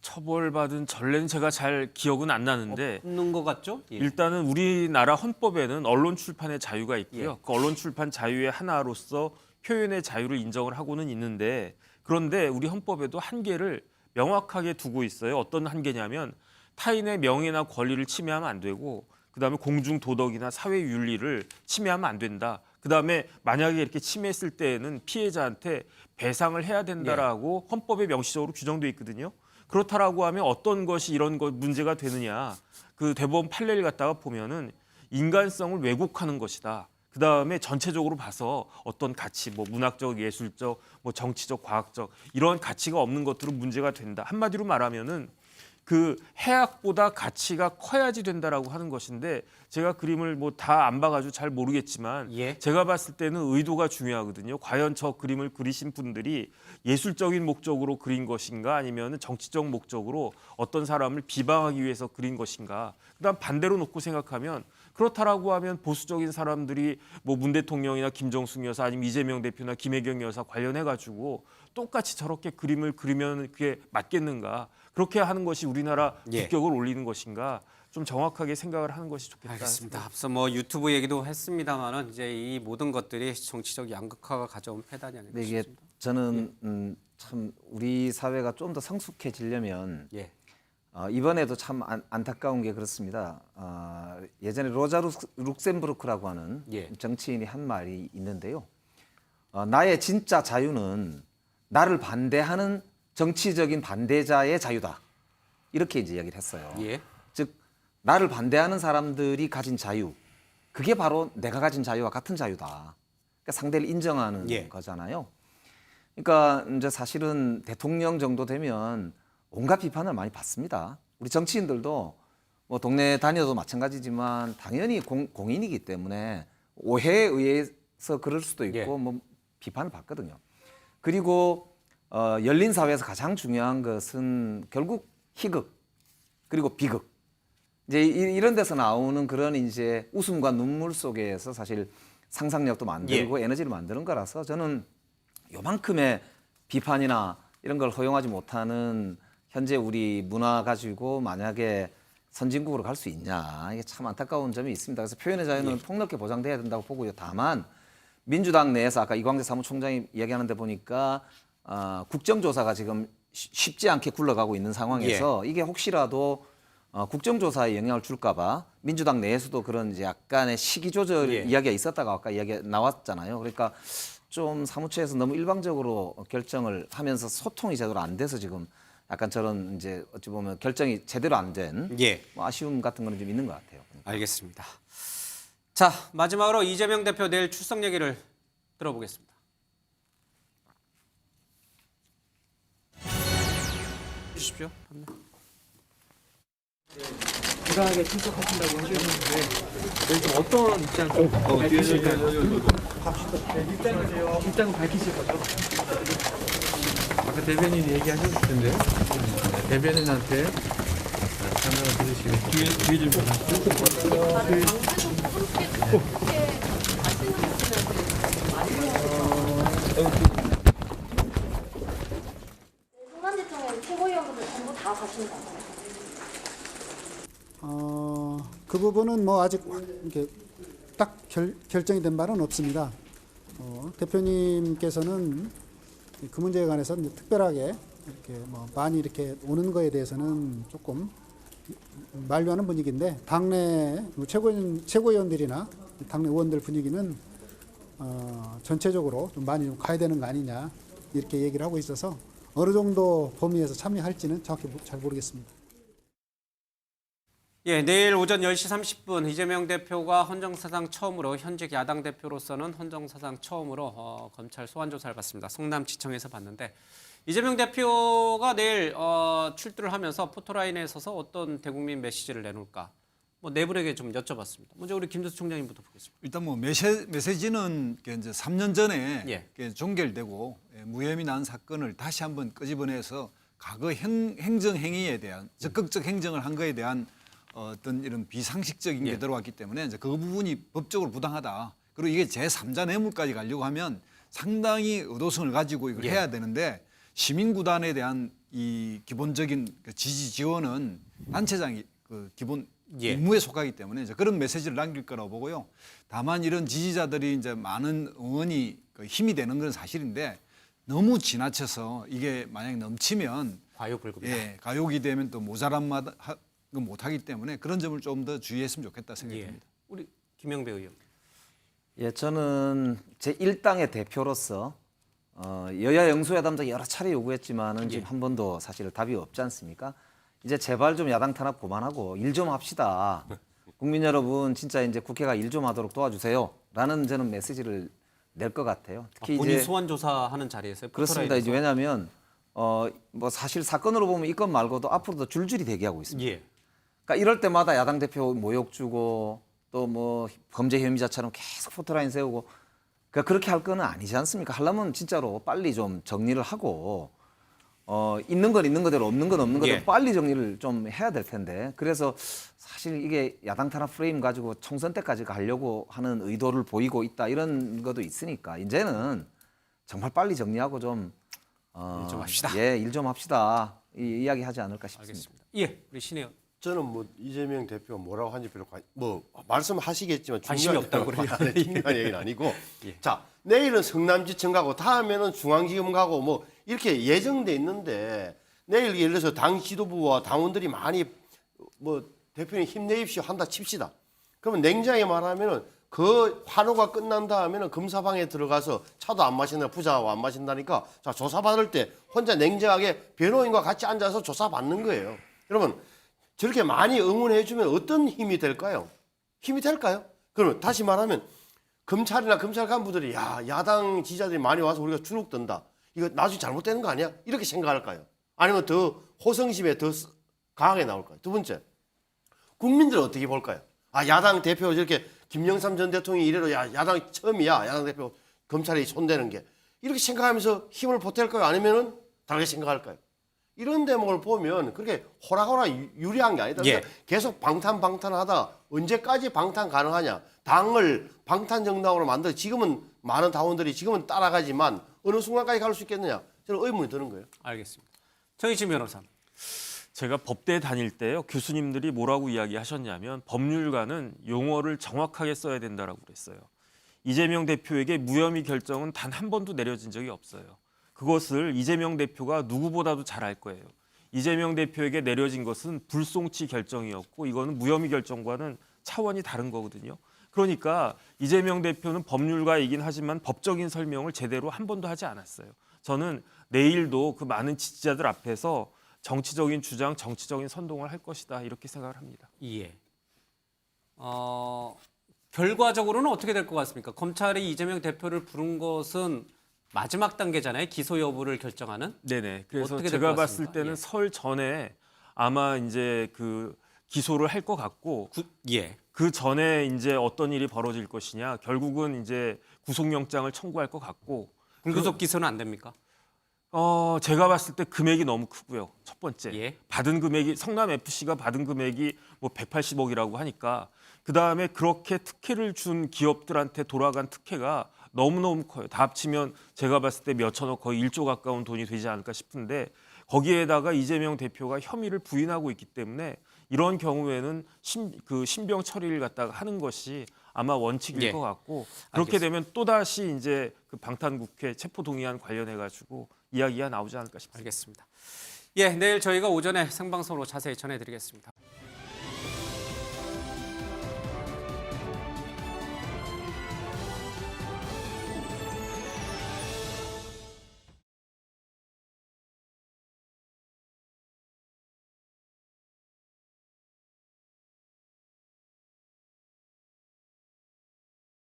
처벌받은 전례는 제가 잘 기억은 안 나는데 없는 것 같죠? 예. 일단은 우리나라 헌법에는 언론 출판의 자유가 있고요. 그 언론 출판 자유의 하나로서 표현의 자유를 인정을 하고는 있는데 그런데 우리 헌법에도 한계를 명확하게 두고 있어요. 어떤 한계냐면 타인의 명예나 권리를 침해하면 안 되고 그다음에 공중 도덕이나 사회 윤리를 침해하면 안 된다. 그다음에 만약에 이렇게 침해했을 때에는 피해자한테 배상을 해야 된다라고 헌법에 명시적으로 규정돼 있거든요. 그렇다라고 하면 어떤 것이 이런 것 문제가 되느냐. 그 대법원 판례를 갖다가 보면은 인간성을 왜곡하는 것이다. 그다음에 전체적으로 봐서 어떤 가치, 뭐 문학적, 예술적, 뭐 정치적, 과학적 이런 가치가 없는 것들은 문제가 된다. 한마디로 말하면은 그 해악보다 가치가 커야지 된다라고 하는 것인데 제가 그림을 뭐 다 안 봐가지고 잘 모르겠지만 제가 봤을 때는 의도가 중요하거든요. 과연 저 그림을 그리신 분들이 예술적인 목적으로 그린 것인가 아니면 정치적 목적으로 어떤 사람을 비방하기 위해서 그린 것인가. 그다음 반대로 놓고 생각하면 그렇다라고 하면 보수적인 사람들이 뭐 문 대통령이나 김정숙 여사 아니면 이재명 대표나 김혜경 여사 관련해가지고 똑같이 저렇게 그림을 그리면 그게 맞겠는가. 그렇게 하는 것이 우리나라 국격을 올리는 것인가 좀 정확하게 생각을 하는 것이 좋겠다. 알겠습니다. 앞서 뭐 유튜브 얘기도 했습니다만은 이제 이 모든 것들이 정치적 양극화가 가져온 패단이 아닐까 근데 이게 싶습니다. 저는 참 우리 사회가 좀 더 성숙해지려면 이번에도 참 안타까운 게 그렇습니다. 예전에 로자 룩셈부르크라고 하는 정치인이 한 말이 있는데요. 나의 진짜 자유는 나를 반대하는 정치적인 반대자의 자유다. 이렇게 이제 이야기를 했어요. 즉 나를 반대하는 사람들이 가진 자유, 그게 바로 내가 가진 자유와 같은 자유다. 그러니까 상대를 인정하는 거잖아요. 그러니까 이제 사실은 대통령 정도 되면 온갖 비판을 많이 받습니다. 우리 정치인들도 뭐 동네 다녀도 마찬가지지만 당연히 공인이기 때문에 오해에 의해서 그럴 수도 있고 뭐 비판을 받거든요. 그리고 열린 사회에서 가장 중요한 것은 결국 희극 그리고 비극 이제 이런 데서 나오는 그런 이제 웃음과 눈물 속에서 사실 상상력도 만들고 에너지를 만드는 거라서 저는 요만큼의 비판이나 이런 걸 허용하지 못하는 현재 우리 문화 가지고 만약에 선진국으로 갈 수 있냐 이게 참 안타까운 점이 있습니다. 그래서 표현의 자유는 폭넓게 보장돼야 된다고 보고요. 다만 민주당 내에서 아까 이광재 사무총장이 이야기하는 데 보니까 국정조사가 지금 쉽지 않게 굴러가고 있는 상황에서 이게 혹시라도 국정조사에 영향을 줄까 봐 민주당 내에서도 그런 이제 약간의 시기 조절 이야기가 있었다가 아까 이야기 나왔잖아요. 그러니까 좀 사무처에서 너무 일방적으로 결정을 하면서 소통이 제대로 안 돼서 지금 약간 저런 이제 어찌 보면 결정이 제대로 안 된 뭐 아쉬움 같은 거는 좀 있는 것 같아요. 알겠습니다. 자, 마지막으로 이재명 대표 내일 출석 얘기를 들어보겠습니다. 주십시오. 부당하게 출석하신다고 하셨는데 저희 좀 어떤 입장 좀 밝히실까요? 입장을 밝히실 거죠? 아까 대변인이 얘기하셨을 텐데 대변인한테 설명을 드리시고 뒤에 좀 보시죠. 성남지청에 최고위원분들 전부 다 가신 건가요? 그 부분은 뭐 아직 이렇게 딱 결정이 된 바는 없습니다. 대표님께서는 그 문제에 관해서 이제 특별하게 이렇게 뭐 많이 이렇게 오는 거에 대해서는 조금 만류하는 분위기인데 당내 최고위원들이나 당내 의원들 분위기는 전체적으로 좀 많이 좀 가야 되는 거 아니냐 이렇게 얘기를 하고 있어서 어느 정도 범위에서 참여할지는 정확히 잘 모르겠습니다. 예, 내일 오전 10시 30분 이재명 대표가 헌정사상 처음으로 현직 야당 대표로서는 헌정사상 처음으로 검찰 소환조사를 받습니다. 성남지청에서 받는데 이재명 대표가 내일 출두를 하면서 포토라인에 서서 어떤 대국민 메시지를 내놓을까? 뭐 네 분에게 좀 여쭤봤습니다. 먼저 우리 김두수 총장님부터 보겠습니다. 일단 뭐 메시지는 이제 3년 전에 예. 종결되고 무혐의 난 사건을 다시 한번 끄집어내서 과거 행정 행위에 대한 적극적 행정을 한 거에 대한 어떤 이런 비상식적인 게 들어왔기 때문에 이제 그 부분이 법적으로 부당하다. 그리고 이게 제3자 뇌물까지 가려고 하면 상당히 의도성을 가지고 이걸 해야 되는데 시민구단에 대한 이 기본적인 지지 지원은 단체장이 그 기본 임무에 속하기 때문에 이제 그런 메시지를 남길 거라고 보고요. 다만 이런 지지자들이 이제 많은 응원이 힘이 되는 건 사실인데 너무 지나쳐서 이게 만약 넘치면 과욕불급이다. 예, 과욕이 되면 또 모자란 맛 못하기 때문에 그런 점을 좀 더 주의했으면 좋겠다 생각이 듭니다. 우리 김영배 의원. 예, 저는 제 1당의 대표로서 여야 영수회담도 여러 차례 요구했지만은 지금 한 번도 사실 답이 없지 않습니까? 이제 제발 좀 야당 탄압 그만하고 일 좀 합시다. 국민 여러분 진짜 이제 국회가 일 좀 하도록 도와주세요라는 저는 메시지를 낼 것 같아요. 특히 본인 이제 소환 조사하는 자리에서요? 그렇습니다. 이제 왜냐하면 뭐 사실 사건으로 보면 이 건 말고도 앞으로도 줄줄이 대기하고 있습니다. 예. 그러니까 이럴 때마다 야당 대표 모욕 주고 또 뭐 범죄 혐의자처럼 계속 포토라인 세우고 그러니까 그렇게 할 거는 아니지 않습니까? 하려면 진짜로 빨리 좀 정리를 하고 있는 건 있는 거대로 없는 건 없는 거대로 빨리 정리를 좀 해야 될 텐데 그래서 사실 이게 야당 탄압 프레임 가지고 총선 때까지 가려고 하는 의도를 보이고 있다 이런 것도 있으니까 이제는 정말 빨리 정리하고 좀 일 좀 합시다. 예, 일 좀 합시다. 이 이야기 하지 않을까 싶습니다. 알겠습니다. 예, 우리 신혜원. 저는 뭐 이재명 대표가 뭐라고 하는지 별로 뭐 말씀하시겠지만 관심이 없다고 그래요. 중요한 얘기는 아니고 자 내일은 성남지청 가고 다음에는 중앙지검 가고 뭐 이렇게 예정돼 있는데 내일 예를 들어서 당 지도부와 당원들이 많이 뭐 대표님 힘내십시오 한다 칩시다. 그러면 냉정하게 말하면은 그 환호가 끝난 다음에는 검사방에 들어가서 차도 안 마신다 부자와 안 마신다니까 자 조사받을 때 혼자 냉정하게 변호인과 같이 앉아서 조사받는 거예요. 여러분 저렇게 많이 응원해 주면 어떤 힘이 될까요? 힘이 될까요? 그러면 다시 말하면 검찰이나 검찰 간부들이 야 야당 지지자들이 많이 와서 우리가 주눅든다. 이거 나중에 잘못되는 거 아니야? 이렇게 생각할까요? 아니면 더 호성심에 더 강하게 나올까요? 두 번째, 국민들은 어떻게 볼까요? 아 야당 대표 저렇게 김영삼 전 대통령이 이래로 야 야당 처음이야 야당 대표 검찰이 손대는 게 이렇게 생각하면서 힘을 보탤까요? 아니면은 다르게 생각할까요? 이런 대목을 보면 그렇게 호락호락 유리한 게 아니다. 그러니까 계속 방탄하다 언제까지 방탄 가능하냐? 당을 방탄 정당으로 만들어 지금은 많은 당원들이 지금은 따라가지만 어느 순간까지 갈 수 있겠느냐? 저는 의문이 드는 거예요. 알겠습니다. 정의진 변호사. 제가 법대 다닐 때요 교수님들이 뭐라고 이야기하셨냐면 법률가는 용어를 정확하게 써야 된다라고 그랬어요. 이재명 대표에게 무혐의 결정은 단 한 번도 내려진 적이 없어요. 그것을 이재명 대표가 누구보다도 잘 알 거예요. 이재명 대표에게 내려진 것은 불송치 결정이었고 이거는 무혐의 결정과는 차원이 다른 거거든요. 그러니까 이재명 대표는 법률가이긴 하지만 법적인 설명을 제대로 한 번도 하지 않았어요. 저는 내일도 그 많은 지지자들 앞에서 정치적인 주장, 정치적인 선동을 할 것이다 이렇게 생각을 합니다. 예. 결과적으로는 어떻게 될 것 같습니까? 검찰이 이재명 대표를 부른 것은 마지막 단계잖아요. 기소 여부를 결정하는. 네네. 그래서 어떻게 제가 될것 봤을 같습니까? 때는 예. 설 전에 아마 이제 그 기소를 할 것 같고 예. 그 전에 이제 어떤 일이 벌어질 것이냐 결국은 이제 구속영장을 청구할 것 같고 불구속 기소는 안 됩니까? 제가 봤을 때 금액이 너무 크고요. 첫 번째 예. 받은 금액이 성남 FC가 받은 금액이 뭐 180억이라고 하니까 그 다음에 그렇게 특혜를 준 기업들한테 돌아간 특혜가 너무너무 커요. 다 합치면 제가 봤을 때 몇천억 거의 1조 가까운 돈이 되지 않을까 싶은데 거기에다가 이재명 대표가 혐의를 부인하고 있기 때문에 이런 경우에는 신병 처리를 갖다가 하는 것이 아마 원칙일 예. 것 같고 그렇게 알겠습니다. 되면 또 다시 이제 그 방탄국회 체포동의안 관련해 가지고 이야기가 나오지 않을까 싶습니다. 알겠습니다. 예, 내일 저희가 오전에 생방송으로 자세히 전해드리겠습니다.